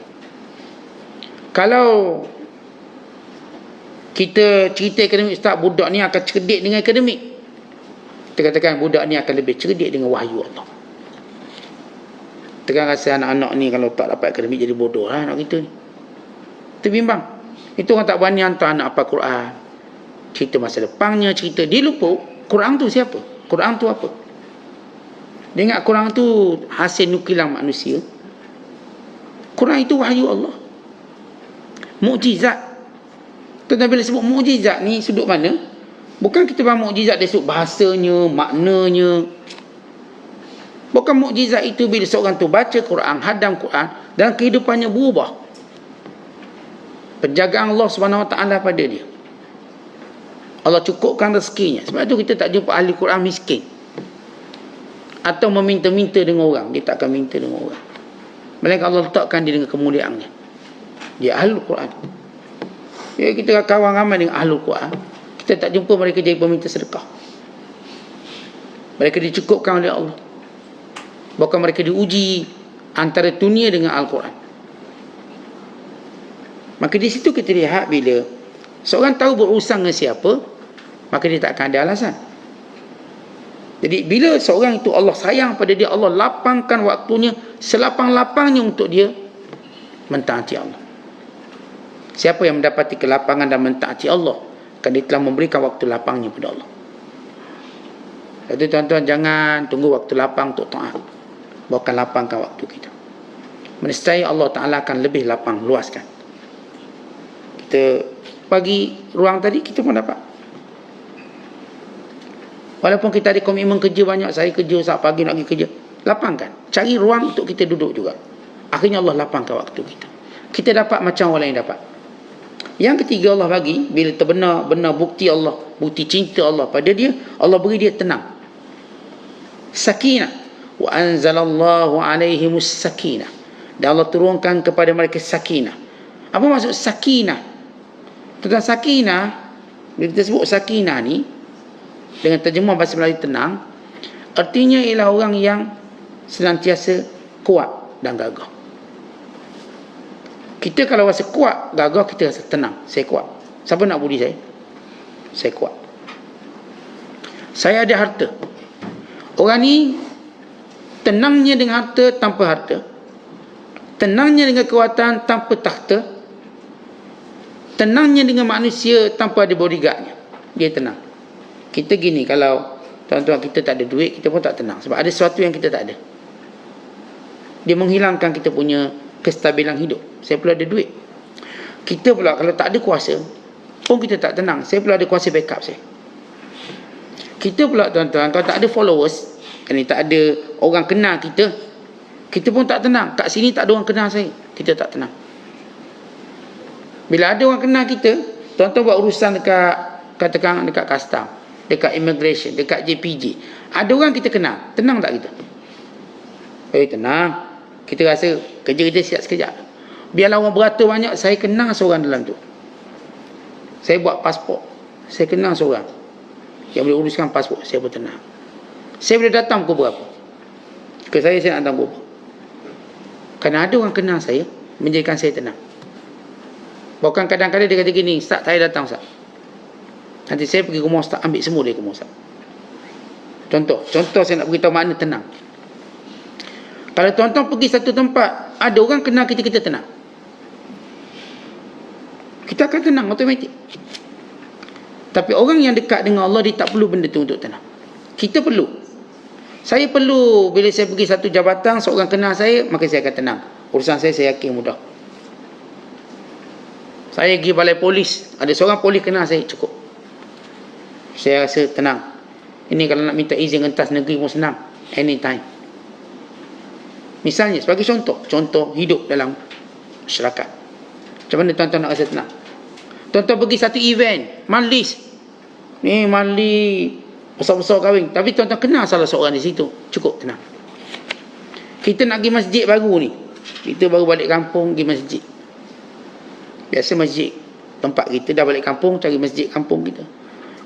Kalau kita cerita akademik, ustaz, budak ni akan cerdik dengan akademik, kita katakan budak ni akan lebih cerdik dengan wahyu Allah. Tekan rasa anak-anak ni kalau tak dapat akademik jadi bodoh lah anak kita ni. Terbimbang. Itu orang tak berani hantar anak apa Quran, cerita masa depannya, cerita. Dia lupa Quran tu siapa, Quran tu apa. Dia ingat Quran tu hasil nukilan manusia. Quran itu wahyu Allah, mukjizat. Tetapi bila sebut mukjizat ni sudut mana? Bukan kita faham mukjizat dari sudut bahasanya, maknanya. Bukan mukjizat itu bila seorang tu baca Quran, hadam Quran, dan kehidupannya berubah. Penjagaan Allah SWT pada dia. Allah cukupkan rezekinya. Sebab itu kita tak jumpa ahli Quran miskin atau meminta-minta dengan orang. Dia tak akan minta dengan orang. Melainkan Allah letakkan dia dengan kemuliaannya. Dia ahli Quran. Ya, kita kawan ramai dengan ahli Quran, kita tak jumpa mereka jadi peminta sedekah. Mereka dicukupkan oleh Allah. Bahkan mereka diuji antara dunia dengan Al-Quran. Maka di situ kita lihat bila seorang tahu berurusan dengan siapa, maka dia tak akan ada alasan. Jadi bila seorang itu Allah sayang pada dia, Allah lapangkan waktunya selapang-lapangnya untuk dia mentaati Allah. Siapa yang mendapati kelapangan dan mentaati Allah, kan dia telah memberikan waktu lapangnya pada Allah. Jadi tuan-tuan, jangan tunggu waktu lapang untuk taat, bahkan lapangkan waktu kita. Nescaya Allah Ta'ala akan lebih lapang, luaskan. Kita bagi ruang tadi, kita pun dapat. Walaupun kita ada komitmen kerja banyak, saya kerja saat pagi nak pergi kerja, lapangkan. Cari ruang untuk kita duduk juga. Akhirnya Allah lapangkan waktu kita. Kita dapat macam orang lain dapat. Yang ketiga Allah bagi, bila terbenar-benar bukti Allah, bukti cinta Allah pada dia, Allah beri dia tenang. Sakinah. Wa anzalallahu alaihimus sakinah. Dan Allah turunkan kepada mereka sakinah. Apa maksud sakinah? Tentang sakinah, bila kita sebut sakinah ni, dengan terjemah bahasa Melayu tenang, artinya ialah orang yang senantiasa kuat dan gagah. Kita kalau rasa kuat, gagah, kita rasa tenang. Saya kuat. Siapa nak budi saya? Saya kuat. Saya ada harta. Orang ni tenangnya dengan harta tanpa harta, tenangnya dengan kekuatan tanpa takhta, tenangnya dengan manusia tanpa ada bodyguardnya. Dia tenang. Kita gini, kalau tuan-tuan kita tak ada duit, kita pun tak tenang. Sebab ada sesuatu yang kita tak ada. Dia menghilangkan kita punya kestabilan hidup. Saya pula ada duit. Kita pula kalau tak ada kuasa, pun kita tak tenang. Saya pula ada kuasa backup saya. Kita pula tuan-tuan, kalau tak ada followers, ni tak ada orang kenal kita, kita pun tak tenang. Kat sini tak ada orang kenal saya, kita tak tenang. Bila ada orang kenal kita, tuan-tuan buat urusan dekat, katakan dekat custom, dekat immigration, dekat JPJ, ada orang kita kenal, tenang tak kita? Tenang. Kita rasa kerja kita siap sekejap. Biarlah orang beratur banyak, saya kenal seorang dalam tu. Saya buat pasport, saya kenal seorang yang boleh uruskan pasport, saya pun tenang. Saya boleh datang pukul berapa, ke saya nak datang pukul berapa. Kerana ada orang kenal saya, menjadikan saya tenang. Bahkan kadang-kadang dia kata gini, Ustaz, saya datang Ustaz, nanti saya pergi rumah Ustaz, ambil semua dia rumah Ustaz. Contoh saya nak beritahu makna tenang. Kalau tuan-tuan pergi satu tempat, ada orang kenal kita, kita tenang. Kita akan tenang automatik. Tapi orang yang dekat dengan Allah, dia tak perlu benda tu untuk tenang. Kita perlu. Saya perlu, bila saya pergi satu jabatan, seorang kenal saya, maka saya akan tenang. Urusan saya yakin mudah. Saya pergi balai polis, ada seorang polis kenal saya, cukup. Saya rasa tenang. Ini kalau nak minta izin rentas negeri pun senang, anytime. Misalnya, sebagai contoh hidup dalam masyarakat. Macam mana tuan-tuan nak rasa tenang? Tuan-tuan pergi satu event, majlis. Ni majlis besar-besar kahwin, tapi tuan-tuan kenal salah seorang di situ, cukup tenang. Kita nak pergi masjid baru ni, kita baru balik kampung pergi masjid. Biasa masjid tempat kita, dah balik kampung cari masjid kampung kita.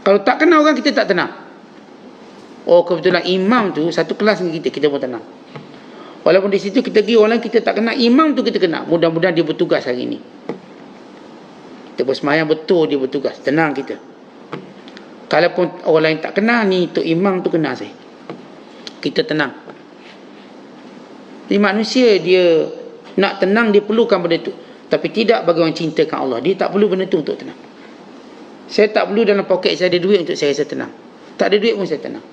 Kalau tak kenal orang, kita tak tenang. Oh, kebetulan imam tu satu kelas dengan kita pun tenang. Walaupun di situ kita pergi orang lain kita tak kenal, imam tu kita kenal. Mudah-mudahan dia bertugas hari ni. Kita bersemayang betul dia bertugas, tenang kita. Kalaupun orang lain tak kenal, ni Tok Imam tu kenal saya, kita tenang. Jadi manusia dia nak tenang, dia perlukan benda tu. Tapi tidak bagi orang cintakan Allah, dia tak perlu benda tu untuk tenang. Saya tak perlu dalam poket saya ada duit untuk saya rasa tenang. Tak ada duit pun saya tenang.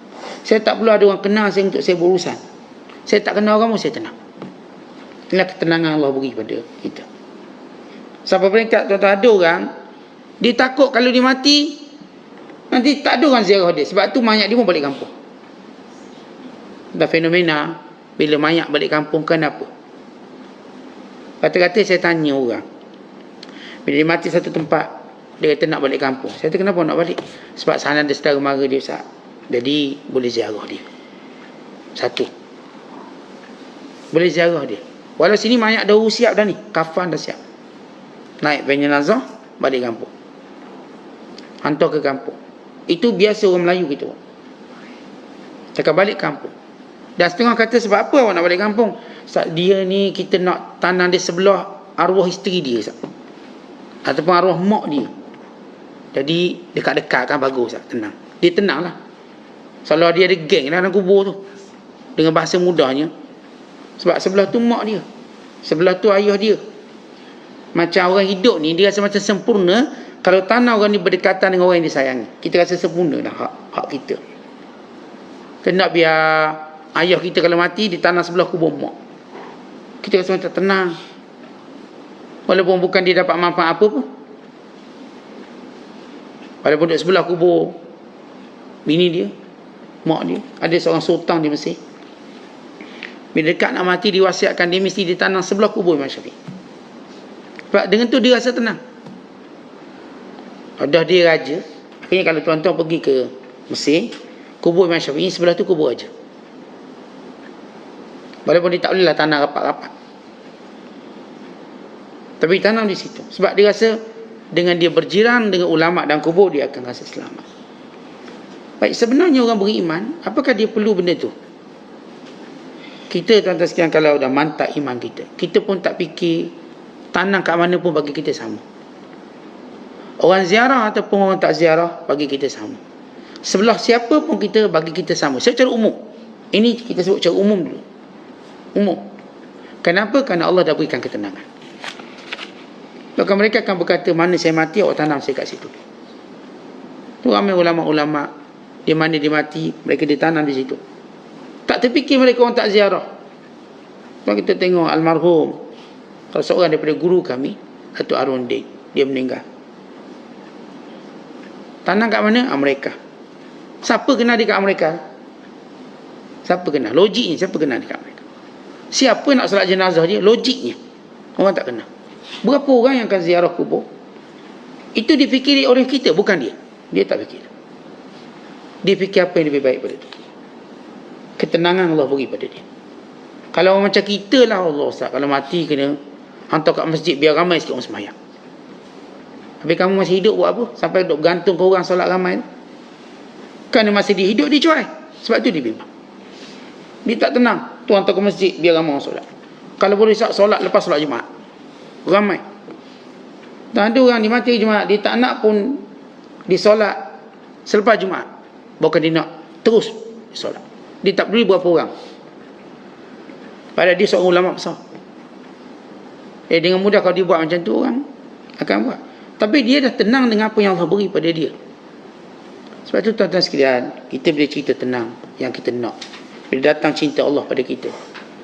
Saya tak perlu ada orang kenal saya untuk saya berurusan. Saya tak kenal orang pun saya tenang. Inilah ketenangan Allah beri kepada kita. Sampai peringkat tuan-tuan, ada orang dia takut kalau dia mati nanti tak ada orang ziarah dia. Sebab tu mayat dia pun balik kampung. Dah fenomena bila mayat balik kampung, kenapa? Kata-kata saya tanya orang, bila dia mati satu tempat, dia kata nak balik kampung. Saya kata kenapa nak balik? Sebab sana ada saudara mara dia Ustaz, jadi boleh ziarah dia. Satu, boleh ziarah dia. Walau sini mayat dah siap dah ni, kafan dah siap, naik van jenazah, balik kampung, hantar ke kampung. Itu biasa orang Melayu kita. Cakap balik kampung. Dan setengah kata sebab apa awak nak balik kampung? Ustaz, dia ni kita nak tanam dia sebelah arwah isteri dia Ustaz, ataupun arwah mak dia. Jadi dekat-dekat kan bagus Ustaz, tenang. Dia tenang lah. Selalu dia ada geng dalam kubur tu, dengan bahasa mudahnya. Sebab sebelah tu mak dia, sebelah tu ayah dia. Macam orang hidup ni, dia rasa macam sempurna kalau tanah orang ni berdekatan dengan orang yang disayangi. Kita rasa sempurna dah hak kita. Kita nak biar ayah kita kalau mati di tanah sebelah kubur mak, kita rasa macam tenang. Walaupun bukan dia dapat manfaat apa pun. Walaupun duduk sebelah kubur bini dia, mak dia. Ada seorang sultan di Mesir, bila dekat nak mati diwasiatkan dia mesti ditanam sebelah kubur Imam Syafi'i. Sebab dengan tu dia rasa tenang. Dah dia raja, akhirnya kalau tuan-tuan pergi ke Mesir, kubur Imam Syafi'i sebelah tu kubur raja. Walaupun dia tak bolehlah tanam rapat-rapat, tapi tanam di situ. Sebab dia rasa dengan dia berjiran dengan ulama dan kubur, dia akan rasa selamat. Baik, sebenarnya orang beriman, apakah dia perlu benda tu? Kita tuan-tuan sekalian, kalau dah mantap iman kita, kita pun tak fikir tanam kat mana pun bagi kita sama. Orang ziarah ataupun orang tak ziarah bagi kita sama. Sebelah siapa pun kita bagi kita sama. Secara umum. Ini kita sebut secara umum dulu. Umum. Kenapa? Kerana Allah dah berikan ketenangan. Maka mereka akan berkata, mana saya mati, awak tanam saya kat situ. Tu ramai ulama-ulama, di mana dia mati, mereka ditanam di situ. Tak terfikir mereka orang tak ziarah. Kalau kita tengok almarhum, kalau seorang daripada guru kami, Datuk Arun Din, dia meninggal. Tanam kat mana? Amerika. Siapa kenal dia kat Amerika? Siapa kenal? Logiknya siapa kenal dia kat Amerika? Siapa nak solat jenazah dia? Logiknya orang tak kenal. Berapa orang yang akan ziarah kubur? Itu difikiri oleh kita, bukan dia. Dia tak fikir. Dia fikir apa yang lebih baik pada dia. Ketenangan Allah beri pada dia. Kalau orang macam kita lah, Allah Ustaz, kalau mati kena hantar kat masjid biar ramai sikit orang semayang. Habis kamu masih hidup buat apa? Sampai duduk gantung ke orang solat ramai tu. Kerana masih dia hidup, dia cuai. Sebab tu dia bimbang. Dia tak tenang. Tu hantar ke masjid biar ramai orang solat. Kalau boleh solat lepas solat Jumaat. Ramai. Dan ada orang dia mati Jumaat, dia tak nak pun disolat selepas Jumaat. Bukan dia nak terus solat. Dia tak peduli berapa orang. Padahal dia seorang ulama besar. Dengan mudah kalau dia buat macam tu, orang akan buat. Tapi dia dah tenang dengan apa yang Allah beri pada dia. Sebab tu tuan-tuan sekalian, kita boleh cerita tenang yang kita nak. Bila datang cinta Allah pada kita.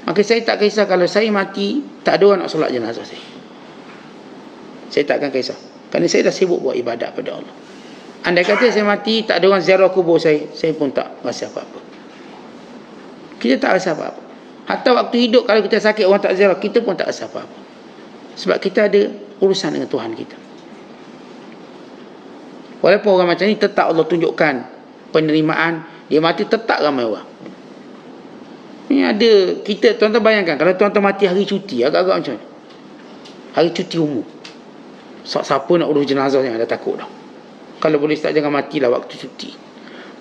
Maka saya tak kisah kalau saya mati, tak ada orang nak solat jenazah saya. Saya tak akan kisah. Kerana saya dah sibuk buat ibadat pada Allah. Andai kata saya mati, tak ada orang ziarah kubur saya pun tak rasa apa-apa. Kita tak rasa apa-apa. Hatta waktu hidup, kalau kita sakit, orang tak ziarah, kita pun tak rasa apa-apa. Sebab kita ada urusan dengan Tuhan kita. Walaupun orang macam ni, tetap Allah tunjukkan penerimaan. Dia mati, tetap ramai orang. Ini ada, kita, tuan-tuan bayangkan, kalau tuan-tuan mati hari cuti, agak-agak macam mana? Hari cuti umum. Siapa nak urus jenazah yang ada takut dah. Kalau boleh start, jangan matilah waktu cuti.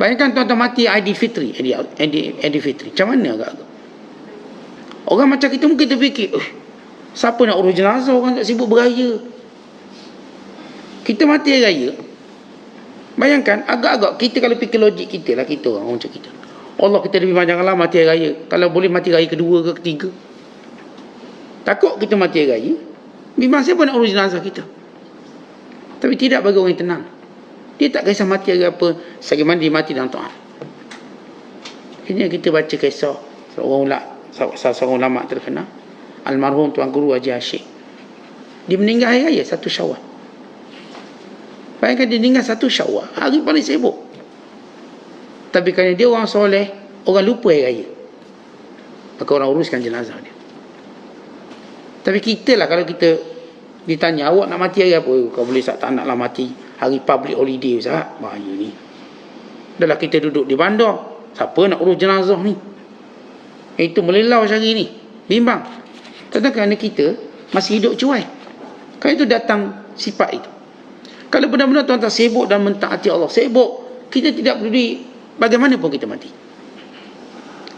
Bayangkan tuan-tuan mati Aidilfitri. Aidilfitri. Macam mana agak-agak? Orang macam kita mungkin terfikir, siapa nak urus jenazah, orang tak sibuk beraya. Kita mati hari raya. Bayangkan, agak-agak kita kalau fikir logik kita lah, kita orang macam kita. Allah, kita lebih janganlah mati hari raya. Kalau boleh mati raya kedua ke ketiga. Takut kita mati hari raya. Memang siapa nak urus jenazah kita? Tapi tidak bagi orang yang tenang. Dia tak kisah mati hari apa, sebagaimana dia mati dalam taat. Akhirnya kita baca kisah seorang ulama terkenal, almarhum Tuan Guru Haji Hashim. Dia meninggal hari raya 1 Syawal. Bayangkan dia meninggal 1 Syawal, hari paling sibuk. Tapi kerana dia orang soleh, orang lupa hari raya. Maka orang uruskan jenazah dia. Tapi kita lah, kalau kita ditanya, awak nak mati hari apa? Kau boleh tak naklah mati hari public holiday, Ustaz. Bahaya ni. Dah lah kita duduk di bandar, siapa nak urus jenazah ni? Itu melelau hari ni, bimbang. Tentang kerana kita masih hidup cuai. Kerana itu datang sifat itu. Kalau benar-benar tuan-tuan sibuk dan mentaati Allah, sibuk, kita tidak peduli bagaimanapun kita mati.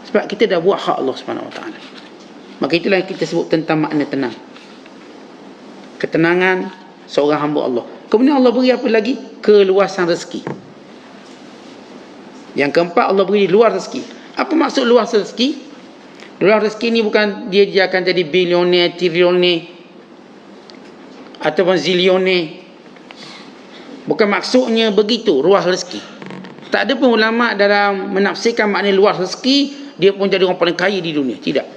Sebab kita dah buat hak Allah SWT. Maka itulah yang kita sebut tentang makna tenang. Ketenangan seorang hamba Allah. Kemudian Allah beri apa lagi? Keluasan rezeki. Yang keempat, Allah beri luar rezeki. Apa maksud luas rezeki? Luar rezeki ni bukan dia akan jadi bilioner, triliuner ataupun zilioner. Bukan maksudnya begitu, luas rezeki. Tak ada pun ulama dalam menafsirkan makna luas rezeki dia pun jadi orang paling kaya di dunia. Tidak.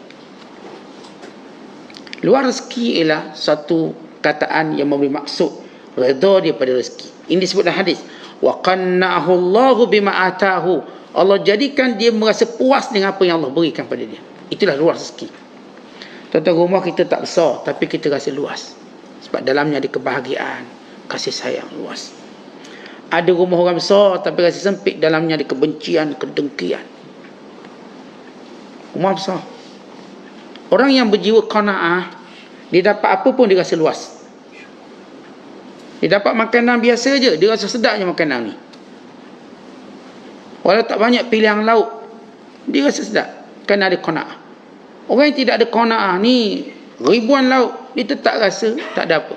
Luar rezeki ialah satu kataan yang memberi maksud redha daripada rezeki. Ini disebut dalam hadis, wa qanna'ahu Allahu bima atahu. Allah jadikan dia merasa puas dengan apa yang Allah berikan pada dia. Itulah luas rezeki. Tuan-tuan, rumah kita tak besar, tapi kita rasa luas. Sebab dalamnya ada kebahagiaan, kasih sayang luas. Ada rumah orang besar, tapi rasa sempit, dalamnya ada kebencian, kedengkian. Rumah besar. Orang yang berjiwa qanaah, dia dapat apa pun dia rasa luas. Dia dapat makanan biasa je, dia rasa sedapnya makanan ni. Walau tak banyak pilihan lauk, dia rasa sedap. Kerana ada qanaah. Orang yang tidak ada qanaah ni, ribuan lauk, dia tetap rasa tak ada apa.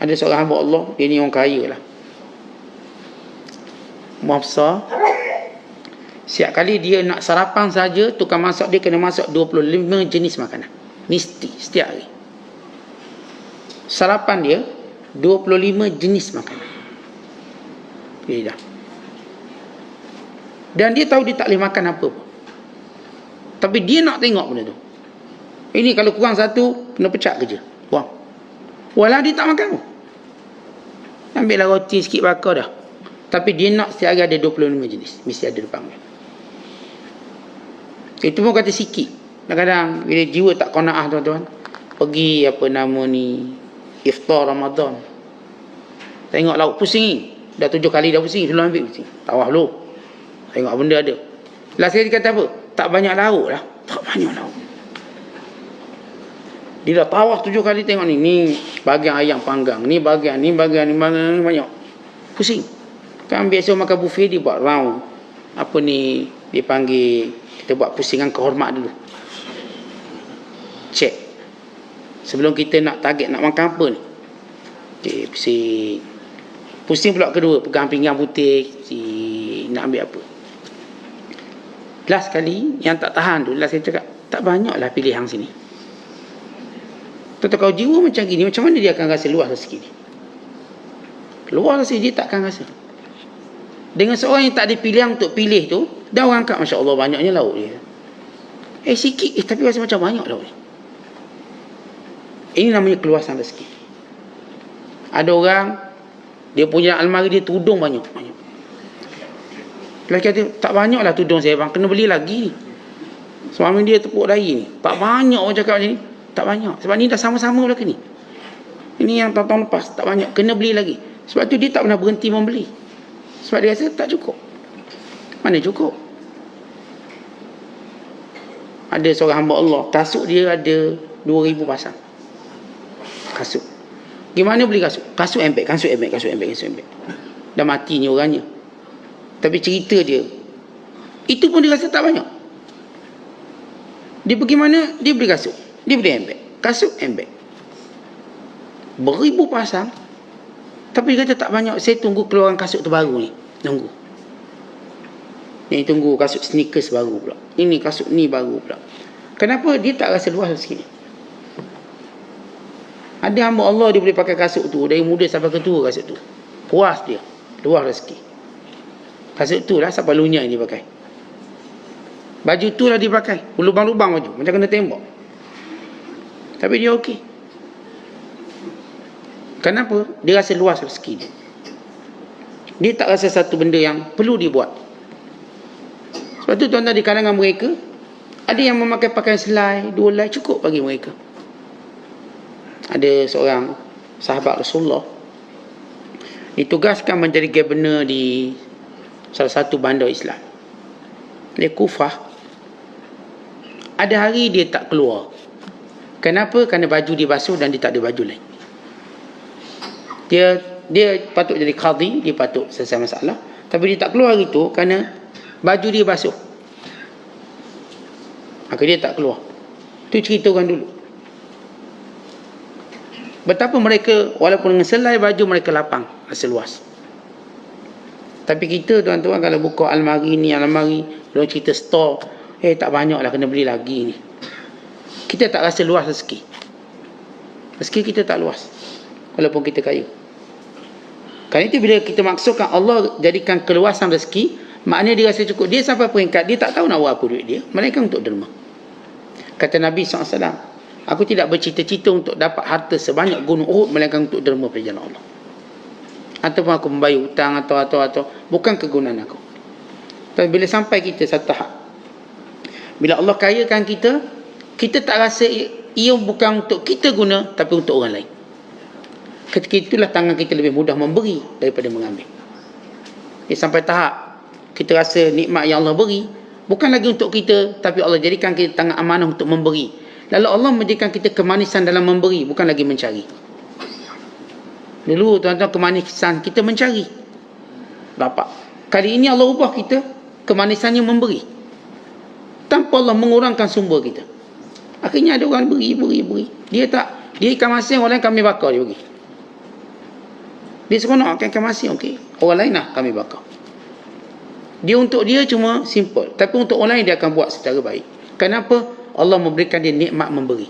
Ada seorang hamba Allah, dia ni orang kaya lah. Rumah besar. Setiap kali dia nak sarapan saja, tukang masak dia kena masak 25 jenis makanan. Mesti, setiap hari. Sarapan dia, 25 jenis makanan. Dia dah. Dan dia tahu dia tak boleh makan apa pun. Tapi dia nak tengok benda tu. Ini kalau kurang satu, kena pecat kerja. Buang. Walau dia tak makan pun. Ambillah roti sikit bakar dah. Tapi dia nak setiap hari ada 25 jenis. Mesti ada depan dia. Itu pun kata sikit. Kadang-kadang bila jiwa tak qanaah tuan-tuan, pergi iftar Ramadan. Tengok lauk pusing ni. Dah 7 kali dah pusing, sebelum ambil pusing. Tawaf dulu. Tengok benda ada. Last kali dia kata apa? Tak banyak lauk lah. Tak banyak lauk. Dia dah tawaf 7 kali, tengok ni. Ni bahagian ayam panggang. Ni bahagian, ni banyak. Pusing. Kan biasa makan buffet dia buat round. Apa ni, dipanggil, kita buat pusingan kehormat dulu. Check. Sebelum kita nak target nak makan apa ni. Okay, pusing. Pusing pula kedua, pegang pinggang putih. Nak ambil apa. Last kali, yang tak tahan tu, last saya cakap, tak banyaklah pilihan sini. Tentu kalau jiwa macam gini, macam mana dia akan rasa luas rezeki ni? Luas rezeki dia tak akan rasa. Dengan seorang yang tak ada pilihan untuk pilih tu, dah orang angkat, Masya Allah, banyaknya lauk dia. Sikit, tapi rasa macam banyak lauk ni. Ini namanya keluasan rezeki. Ada orang, dia punya almari dia tudung banyak. Lelaki kata, tak banyaklah tudung saya bang, kena beli lagi. Suami dia tepuk dahi ni, tak banyak orang cakap macam ni. Tak banyak, sebab ni dah sama-sama belaka ni. Ini yang tahun lepas, tak banyak, kena beli lagi. Sebab tu dia tak pernah berhenti membeli. Sebab dia rasa tak cukup. Mana cukup? Ada seorang hamba Allah, kasut dia ada 2,000 pasang. Kasut. Gimana beli kasut? Kasut embek. Dah matinya orangnya. Tapi cerita dia, itu pun dia rasa tak banyak. Dia pergi mana? Dia beli kasut. Dia beli embek. Kasut embek. Beribu pasang. Tapi dia kata tak banyak. Saya tunggu keluaran kasut terbaru ni. Tunggu. Ni tunggu kasut sneakers baru pula. Ini kasut ni baru pula. Kenapa? Dia tak rasa luas sikit. Ada hamba Allah dia boleh pakai kasut tu dari muda sampai ke tua kasut tu. Puas dia. Luas rezeki. Kasut tu lah sampai lunyai dia pakai. Baju tu lah dia pakai. Lubang-lubang baju. Macam kena tembak. Tapi dia okey. Kenapa? Dia rasa luas rezeki dia. Dia tak rasa satu benda yang perlu dibuat. Sebab tu tuan-tuan di kalangan mereka, ada yang memakai pakaian selai, 2 helai cukup bagi mereka. Ada seorang sahabat Rasulullah ditugaskan menjadi governor di salah satu bandar Islam di Kufah. Ada hari dia tak keluar. Kenapa? Kerana baju dia basuh dan dia tak ada baju lain. Dia patut jadi qadhi, dia patut selesai masalah, tapi dia tak keluar hari tu kerana baju dia basuh. Maka dia tak keluar. Itu cerita orang dulu. Betapa mereka, walaupun dengan selai baju mereka lapang, rasa luas. Tapi kita tuan-tuan kalau buka almari ni, almari, belum cerita store, tak banyak lah, kena beli lagi ni. Kita tak rasa luas rezeki. Rezeki kita tak luas, walaupun kita kaya. Kerana itu bila kita maksudkan Allah jadikan keluasan rezeki, maknanya dia rasa cukup. Dia sampai peringkat, dia tak tahu nak buat apa duit dia, melainkan untuk derma. Kata Nabi SAW, aku tidak bercita-cita untuk dapat harta sebanyak gunung Uhud, melainkan untuk derma pada jalan Allah. Ataupun aku membayar hutang atau bukan kegunaan aku. Tapi bila sampai kita satu tahap, bila Allah kayakan kita, kita tak rasa ia bukan untuk kita guna, tapi untuk orang lain. Ketika itulah tangan kita lebih mudah memberi daripada mengambil. Sampai tahap kita rasa nikmat yang Allah beri bukan lagi untuk kita, tapi Allah jadikan kita tangan amanah untuk memberi. Lalu Allah menjadikan kita kemanisan dalam memberi, bukan lagi mencari. Dulu tuan-tuan kemanisan kita mencari, dapat. Kali ini Allah ubah kita kemanisannya memberi, tanpa Allah mengurangkan sumber kita. Akhirnya ada orang beri. Dia ikan masin, orang lain kami bakar dia bagi. Dia seronok ikan masin, okey. Orang lain lah kami bakar. Dia untuk dia cuma simple, tapi untuk orang lain dia akan buat secara baik. Kenapa? Allah memberikan dia nikmat memberi.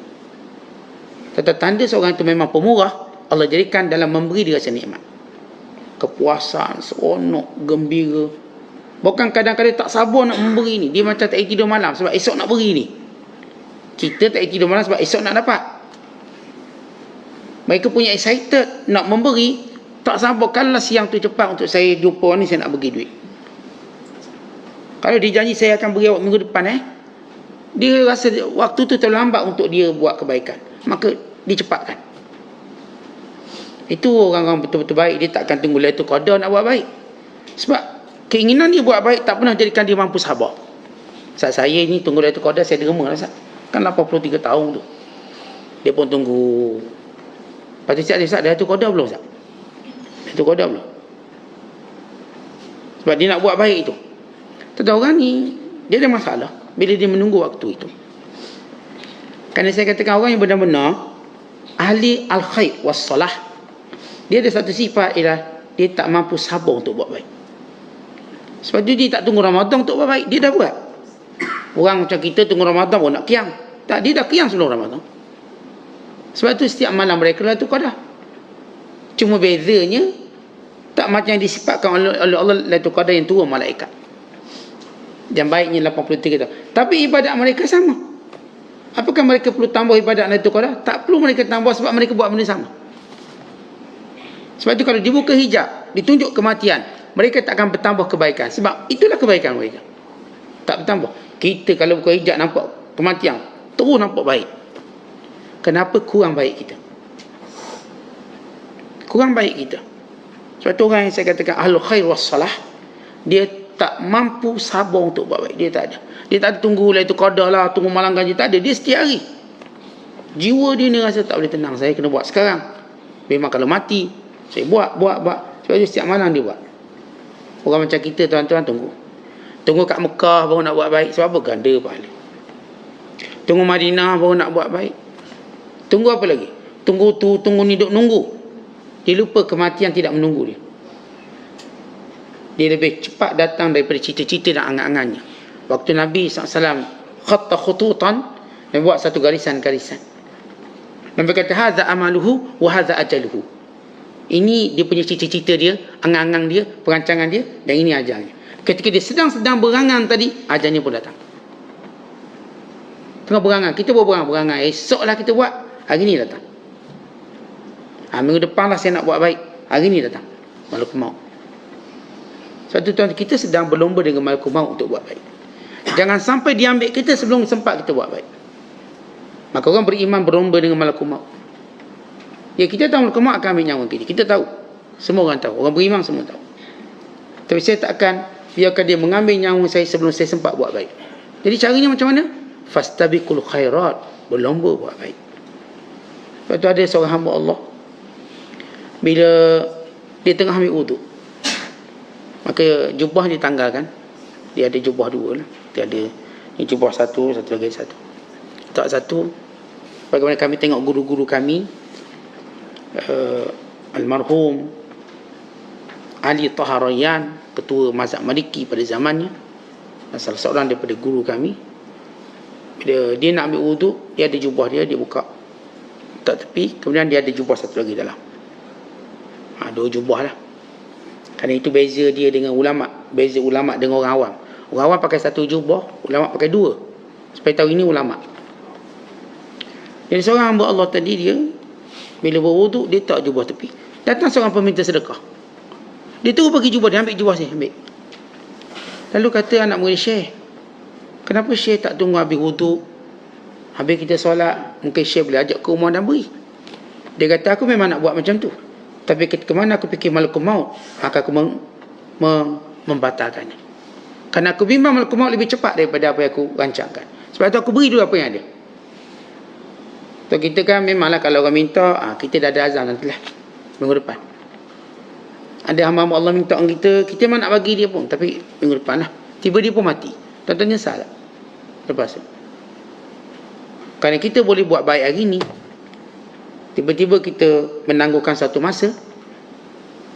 Tanda seorang itu memang pemurah, Allah jadikan dalam memberi dia rasa nikmat. Kepuasan, seronok, gembira. Bukan kadang-kadang tak sabar nak memberi ni. Dia macam tak tidur malam sebab esok nak beri ni. Kita tak tidur malam sebab esok nak dapat. Mereka punya excited nak memberi, Tak sabar, kalau siang tu cepat untuk saya jumpa ni, saya nak bagi duit. Kalau dia janji saya akan beri awak minggu depan, dia rasa waktu tu terlambat untuk dia buat kebaikan, maka dicepatkan. Itu orang-orang betul-betul baik. Dia takkan tunggu Lailatul Qadar nak buat baik. Sebab keinginan dia buat baik tak pernah jadikan dia mampu sabar. Saat saya ni tunggu Lailatul Qadar, saya derma lah. Kan 83 tahun tu dia pun tunggu. Lepas tu Ustaz, Lailatul Qadar belum Ustaz? Lailatul Qadar belum? Sebab dia nak buat baik itu. Tetapi orang ni dia ada masalah bila dia menunggu waktu itu. Kerana saya katakan orang yang benar-benar ahli al-khair was-salah, dia ada satu sifat, ialah dia tak mampu sabar untuk buat baik. Sebab tu dia tak tunggu Ramadan untuk buat baik, dia dah buat. Orang macam kita tunggu Ramadan pun nak qiyam. Tak, dia dah qiyam sebelum Ramadan. Sebab tu setiap malam mereka Lailatul Qadar. Cuma bezanya tak macam yang disifatkan oleh Allah Lailatul Qadar yang turun malaikat. Yang baiknya 83 tahun. Tapi ibadat mereka sama. Apakah mereka perlu tambah ibadat Lailatul Qadar? Tak perlu mereka tambah, sebab mereka buat benda sama. Sebab tu kalau dibuka hijab, ditunjuk kematian, mereka tak akan bertambah kebaikan. Sebab itulah kebaikan mereka. Tak bertambah. Kita kalau buka hijab nampak kematian, terus nampak baik. Kenapa? Kurang baik kita. Kurang baik kita. Sebab tu orang yang saya katakan ahlul khair was salah, dia tak mampu sabar untuk buat baik. Dia tak ada. Dia tak ada tunggu Lailatul Qadar lah, tunggu malam gaji, tak ada. Dia setiap hari. Jiwa dia ni rasa tak boleh tenang. Saya kena buat sekarang. Memang kalau mati, saya buat. Sebab dia setiap malam dia buat. Orang macam kita tuan-tuan tunggu kat Mekah baru nak buat baik. Sebab apa? Ganda pahala. Tunggu Madinah baru nak buat baik. Tunggu apa lagi? Tunggu ni duk nunggu. Dia lupa kematian tidak menunggu dia. Dia lebih cepat datang daripada cita-cita dan angan-angannya. Waktu Nabi SAW khatta khututan, dia buat satu garisan-garisan. Nabi kata hadza amaluhu wa hadza ajaluhu. Ini dia punya cita-cita dia, angan-angan dia, perancangan dia, dan ini ajalnya. Ketika dia sedang berangan tadi, ajalnya pun datang. Tengah berangan, kita buat berangan, esoklah kita buat, hari ni datang. Minggu depan lah saya nak buat baik, hari ni datang malakul maut. Sebab tu tuan, kita sedang berlomba dengan malakul maut untuk buat baik. Jangan sampai diambil kita sebelum sempat kita buat baik. Maka orang beriman berlomba dengan malakul maut. Ya, kita tahu malakul maut akan ambil nyawa kita. Kita tahu. Semua orang tahu. Orang beriman semua tahu. Tapi saya tak akan biarkan dia mengambil nyawa saya sebelum saya sempat buat baik. Jadi caranya macam mana? Fastabiqul khairat. Berlomba buat baik. Sebab tu ada seorang hamba Allah, bila dia tengah ambil wuduk, maka jubah dia tanggalkan. Dia ada jubah dua lah. Dia ada jubah satu lagi satu. Tak satu. Bagaimana kami tengok guru-guru kami, almarhum Ali Taharayan, ketua mazhab Maliki pada zamannya, salah seorang daripada guru kami, bila dia nak ambil wuduk, dia ada jubah dia buka tak tepi, kemudian dia ada jubah satu lagi dalam. Dua jubah lah. Kerana itu beza dia dengan ulama'. Beza ulama' dengan orang awam. Orang awam pakai satu jubah, ulama' pakai dua, supaya tahu ini ulama'. Jadi seorang hamba Allah tadi, dia bila berwuduk, dia tak jubah tepi. Datang seorang peminta sedekah, dia terus pergi jubah dia, ambil jubah saya, ambil. Lalu kata anak murid Syekh, kenapa Syekh tak tunggu habis wuduk, habis kita solat, mungkin Syekh boleh ajak ke rumah dan beri. Dia kata, aku memang nak buat macam tu, tapi ke mana aku fikir malakul maut, maka aku membatalkannya. Kerana aku bimbang malakul maut lebih cepat daripada apa yang aku rancangkan. Sebab tu aku beri dulu apa yang ada. So kita kan memanglah kalau orang minta, kita dah ada azam nantilah minggu depan. Ada hamba-hamba Allah minta kita, kita memang nak bagi dia pun, tapi minggu depan lah. Tiba dia pun mati. Tuan-tuan nyesal tak? Lepas tu. Kerana kita boleh buat baik hari ni, tiba-tiba kita menangguhkan satu masa,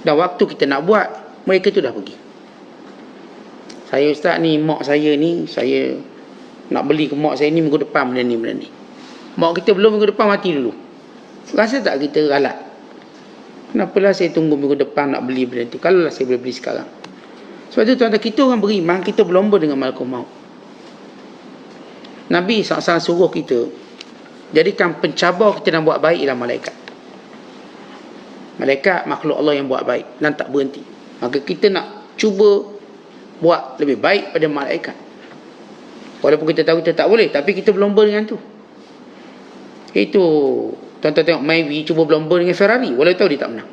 dan waktu kita nak buat, mereka tu dah pergi. Saya ustaz ni, mak saya ni, saya nak beli ke mak saya ni minggu depan benda ni. Mak kita belum minggu depan mati dulu. Rasa tak kita ralat? Kenapalah saya tunggu minggu depan nak beli benda tu, kalau lah saya boleh beli sekarang. Sebab tu tuan-tuan, kita orang beriman, kita berlomba dengan malakul maut. Nabi SAW suruh kita, jadikan pencabar kita nak buat baik ialah malaikat. Malaikat makhluk Allah yang buat baik dan tak berhenti. Maka kita nak cuba buat lebih baik pada malaikat. Walaupun kita tahu kita tak boleh, tapi kita berlomba dengan tu. Itu tuan-tuan tengok Maybe cuba berlomba dengan Ferrari, walau tahu dia tak menang.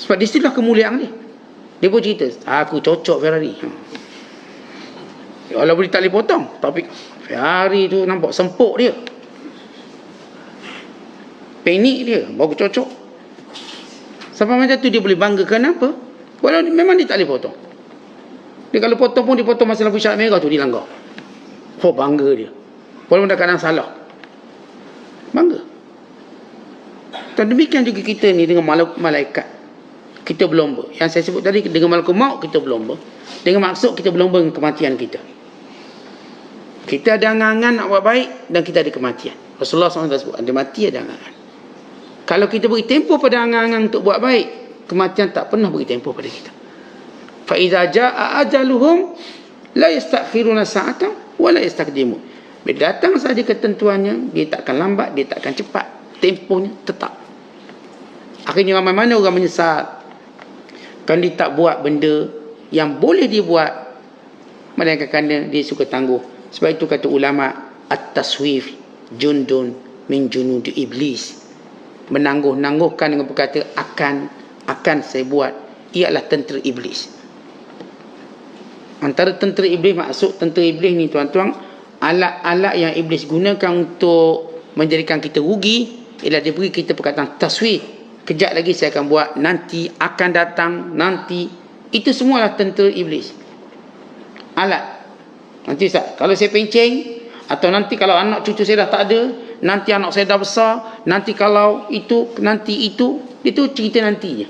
Sebab di situlah kemuliaan dia. Dia pun cerita, aku cocok Ferrari. Kalau boleh tak boleh potong, tapi Ferrari tu nampak sempuk dia, panik dia, baru cocok. Sampai macam tu dia boleh banggakan apa? Walau memang dia tak boleh potong. Dia kalau potong pun dia potong masa lampu isyarat merah tu dia langgar. Oh, bangga dia. Walaupun dah kadang salah, bangga. Dan demikian juga kita ni dengan malaikat. Kita berlomba. Yang saya sebut tadi, dengan malaikat maut kita berlomba. Dengan maksud kita berlomba dengan kematian kita. Kita ada angan-angan nak buat baik dan kita ada kematian. Rasulullah SAW sebut, ada mati ada angan-angan. Kalau kita beri tempoh pada angan-angan untuk buat baik, kematian tak pernah beri tempoh pada kita. Fa iza jaa ajaluhum la yastakhiruna sa'atan wa la yastaqdimun. Bila datang saja ketentuannya, dia tak akan lambat, dia tak akan cepat. Tempohnya tetap. Akhirnya mana orang menyesal kan dia tak buat benda yang boleh dia buat, melainkan kerana dia suka tangguh. Sebab itu kata ulama, at-taswif jundun min junudi iblis. Menangguh-nangguhkan dengan berkata akan saya buat, ialah tentera iblis. Antara tentera iblis, maksud tentera iblis ni tuan-tuan, alat-alat yang iblis gunakan untuk menjadikan kita rugi, ialah dia beri kita perkataan taswif. Kejap lagi saya akan buat, nanti akan datang, nanti. Itu semualah tentera iblis. Alat. Nanti Ustaz, kalau saya penceng, atau nanti kalau anak cucu saya dah tak ada, nanti anak saya dah besar, nanti kalau itu, nanti itu cerita nantinya.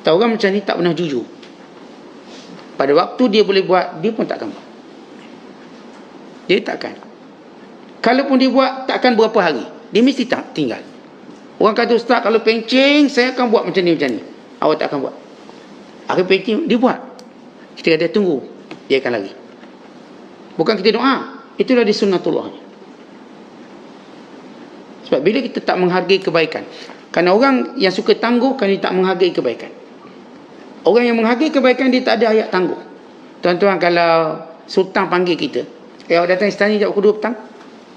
Tahu orang macam ni tak pernah jujur. Pada waktu dia boleh buat, dia pun takkan buat. Dia takkan. Kalaupun dia buat, takkan berapa hari. Dia mesti tak tinggal. Orang kata, Ustaz, kalau pencing, saya akan buat macam ni. Awak tak akan buat. Akhir pencing, dia buat. Kita kata, tunggu. Dia akan lari. Bukan kita doa. Itulah di sunnatullah. Sebab bila kita tak menghargai kebaikan. Kerana orang yang suka tangguh, kan dia tak menghargai kebaikan. Orang yang menghargai kebaikan, dia tak ada ayat tangguh. Tuan-tuan, kalau sultan panggil kita, awak datang istana jam pukul 2 petang.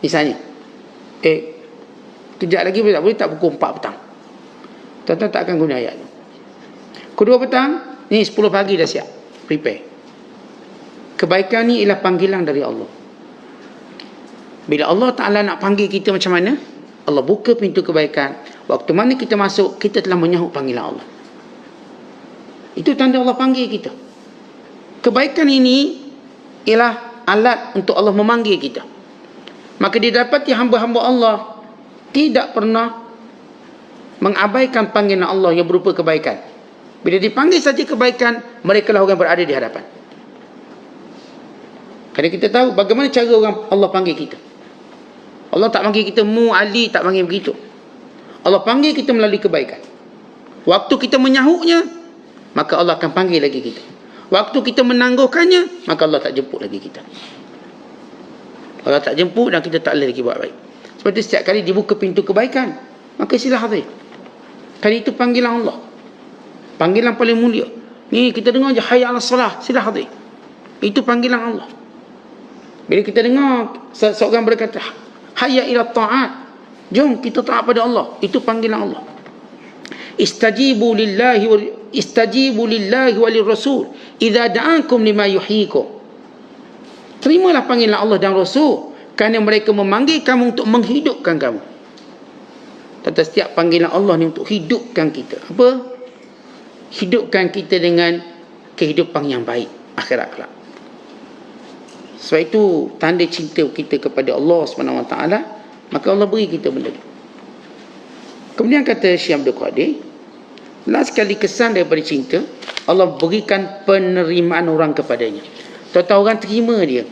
Misalnya. Kejap lagi boleh tak pukul 4 petang. Tuan-tuan tak akan guna ayat tu. Pukul 2 petang, ni 10 pagi dah siap. Prepare. Kebaikan ni ialah panggilan dari Allah. Bila Allah Ta'ala nak panggil kita macam mana, Allah buka pintu kebaikan. Waktu mana kita masuk, kita telah menyahut panggilan Allah. Itu tanda Allah panggil kita. Kebaikan ini ialah alat untuk Allah memanggil kita. Maka didapati hamba-hamba Allah tidak pernah mengabaikan panggilan Allah yang berupa kebaikan. Bila dipanggil saja kebaikan, mereka lah orang berada di hadapan. Kerana kita tahu bagaimana cara orang Allah panggil kita. Allah tak panggil kita Mu Ali, tak panggil begitu. Allah panggil kita melalui kebaikan. Waktu kita menyahutnya, maka Allah akan panggil lagi kita. Waktu kita menangguhkannya, maka Allah tak jemput lagi kita. Allah tak jemput dan kita tak boleh lagi buat baik. Sebab itu setiap kali dibuka pintu kebaikan, maka sila hadir. Kali itu panggilan Allah. Panggilan paling mulia. Ni kita dengar je hayya 'alas salah, sila hadir. Itu panggilan Allah. Bila kita dengar seorang berkata hayya ila ta'at, jom kita taat pada Allah, itu panggilan Allah. Istajibu lillahi wa lirrasul idza da'ankum lima yuhyikum. Terimalah panggilan Allah dan Rasul kerana mereka memanggil kamu untuk menghidupkan kamu. Tetapi setiap panggilan Allah ni untuk hidupkan kita. Apa? Hidupkan kita dengan kehidupan yang baik akhirat kelak. Sebab itu tanda cinta kita kepada Allah SWT, maka Allah beri kita benda ni. Kemudian kata Syekh Abdul Qadir, last sekali kesan daripada cinta, Allah berikan penerimaan orang kepadanya. Tahu-tahu orang terima dia.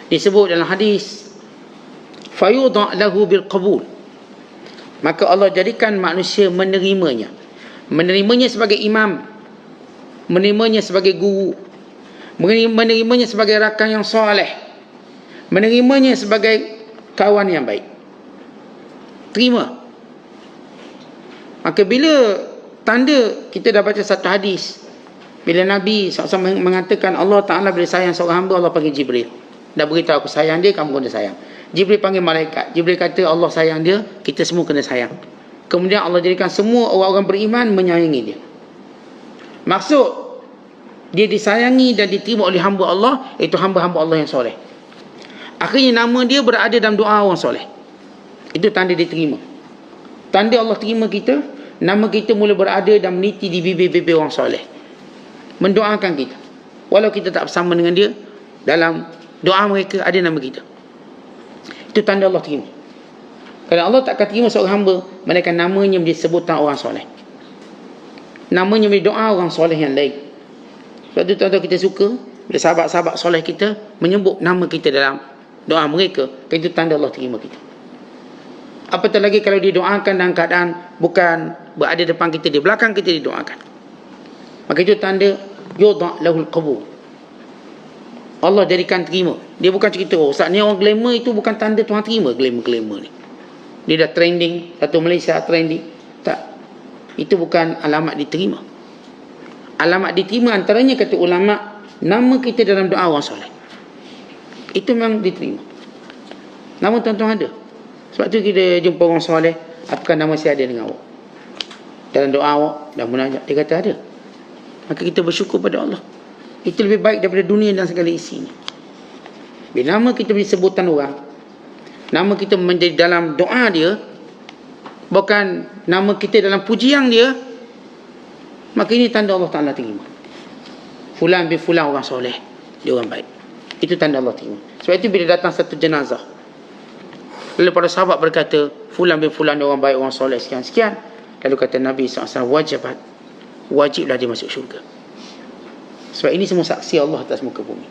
Disebut dalam hadis, fayudha lahu bil qabul. Maka Allah jadikan manusia menerimanya. Menerimanya sebagai imam, menerimanya sebagai guru, menerimanya sebagai rakan yang soleh, menerimanya sebagai kawan yang baik. Terima. Maka bila tanda, kita dah baca satu hadis, bila Nabi SAW mengatakan Allah Ta'ala bila sayang seorang hamba, Allah panggil Jibril. Dah beritahu aku sayang dia, kamu kena sayang. Jibril panggil malaikat. Jibril kata Allah sayang dia, kita semua kena sayang. Kemudian Allah jadikan semua orang-orang beriman menyayangi dia. Maksud dia disayangi dan diterima oleh hamba Allah, itu hamba-hamba Allah yang soleh. Akhirnya nama dia berada dalam doa orang soleh. Itu tanda diterima. Tanda Allah terima kita, nama kita mula berada dan meniti di bibir-bibir orang soleh, mendoakan kita. Walau kita tak bersama dengan dia, dalam doa mereka ada nama kita. Itu tanda Allah terima. Kalau Allah tak akan terima seorang hamba, melainkan namanya menjadi sebutan orang soleh, namanya menjadi doa orang soleh yang lain. Sebab itu tuan-tuan, kita suka bila sahabat-sahabat soleh kita menyebut nama kita dalam doa mereka, itu tanda Allah terima kita. Apatah lagi kalau didoakan dalam keadaan bukan berada depan kita, di belakang kita didoakan, maka itu tanda yudha lahul qabul. Allah jadikan terima. Dia bukan cerita, oh saat ni orang glamour, itu bukan tanda Tuhan terima glamour ni. Dia dah trending, satu Malaysia trending. Tak. Itu bukan alamat diterima. Alamat diterima antaranya, kata ulama, nama kita dalam doa orang soleh. Itu memang diterima. Nama tuan-tuan ada. Sebab tu kita jumpa orang soleh, apakah nama saya ada dengan awak? Dalam doa awak dan munajat, dia kata ada. Maka kita bersyukur pada Allah. Itu lebih baik daripada dunia dan segala isinya. Bila nama kita menjadi sebutan orang, nama kita menjadi dalam doa dia, bukan nama kita dalam pujian dia, maka ini tanda Allah Ta'ala terima. Fulan bin fulan orang soleh, dia orang baik. Itu tanda Allah terima. Sebab itu bila datang satu jenazah, lalu para sahabat berkata, fulan bin fulan dia orang baik, orang soleh, sekian-sekian. Lalu kata Nabi SAW, wajiblah dia masuk syurga. Sebab ini semua saksi Allah atas muka bumi.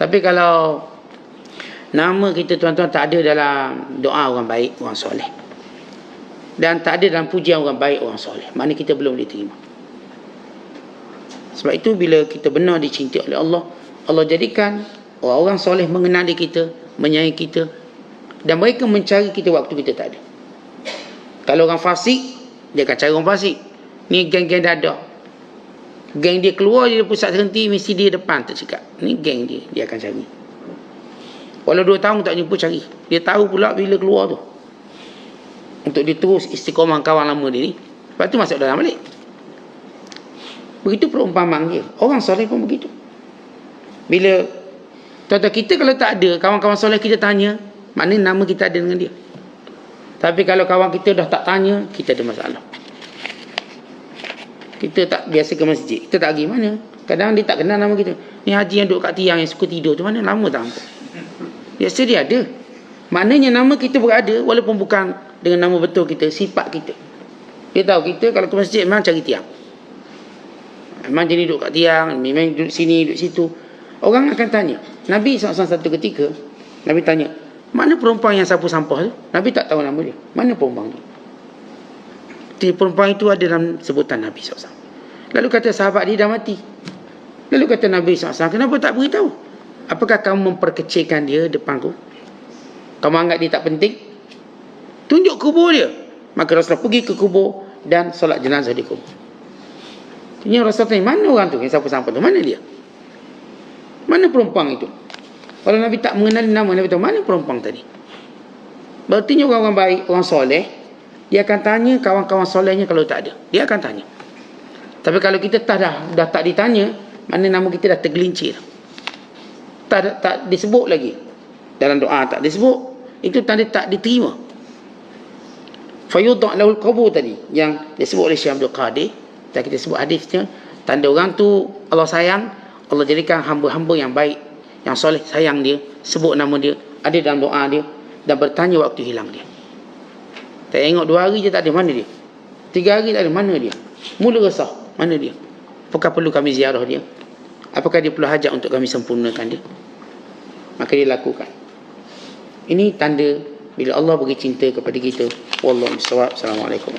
Tapi kalau nama kita tuan-tuan tak ada dalam doa orang baik, orang soleh, dan tak ada dalam pujian orang baik, orang soleh, maknanya kita belum diterima. Sebab itu bila kita benar dicintai oleh Allah, Allah jadikan orang-orang soleh mengenali kita, menyayangi kita, dan mereka mencari kita waktu kita tak ada. Kalau orang fasik, dia akan cari orang fasik. Ni geng-geng dadah, geng dia keluar dia pusat terhenti, mesti dia depan tercekak. Ni geng dia, dia akan cari. Walau 2 tahun tak jumpa, cari. Dia tahu pula bila keluar tu, untuk dia terus istiqomah kawan lama dia ni. Lepas tu masuk dalam balik. Begitu perumpamaan dia. Orang soleh pun begitu. Bila tuan-tuan kita kalau tak ada kawan-kawan soleh, kita tanya, maknanya nama kita ada dengan dia. Tapi kalau kawan kita dah tak tanya, kita ada masalah. Kita tak biasa ke masjid, kita tak pergi mana. Kadang dia tak kenal nama kita. Ni haji yang duduk kat tiang yang suka tidur tu mana, lama tak nampak. Biasa dia ada. Maknanya nama kita berada, walaupun bukan dengan nama betul kita, sifat kita. Dia tahu kita kalau ke masjid memang cari tiang, memang jenis duduk kat tiang, memang duduk sini, duduk situ. Orang akan tanya. Nabi SAW satu ketika, Nabi tanya, mana perempuan yang sapu sampah tu? Nabi tak tahu nama dia. Mana perempuan tu? Perempuan itu ada dalam sebutan Nabi SAW. Lalu kata sahabat dia dah mati. Lalu kata Nabi SAW, kenapa tak beritahu? Apakah kamu memperkecilkan dia depanku? Kamu anggap dia tak penting? Tunjuk kubur dia. Maka Rasulullah pergi ke kubur dan solat jenazah di kubur. Tanya Rasulullah tanya, mana orang tu yang sapu sampah tu? Mana dia? Mana perempuan itu? Kalau Nabi tak mengenali nama, Nabi tahu mana perempuan tadi. Berarti orang-orang baik, orang soleh, dia akan tanya kawan-kawan solehnya kalau tak ada. Dia akan tanya. Tapi kalau kita dah tak ditanya, mana nama kita dah tergelincir. Tak disebut lagi. Dalam doa tak disebut. Itu tanda tak diterima. Fayudha lahul qabul tadi, yang disebut oleh Syekh Abdul Qadir. Dan kita sebut hadisnya, tanda orang tu Allah sayang, Allah jadikan hamba-hamba yang baik, yang soleh, sayang dia, sebut nama dia, ada dalam doa dia, dan bertanya waktu hilang dia. Tak tengok 2 hari je tak ada, mana dia? 3 hari tak ada, mana dia? Mula resah, mana dia? Apakah perlu kami ziarah dia? Apakah dia perlu hajat untuk kami sempurnakan dia? Maka dia lakukan. Ini tanda bila Allah bagi cinta kepada kita. Wallahu a'lam. Assalamualaikum.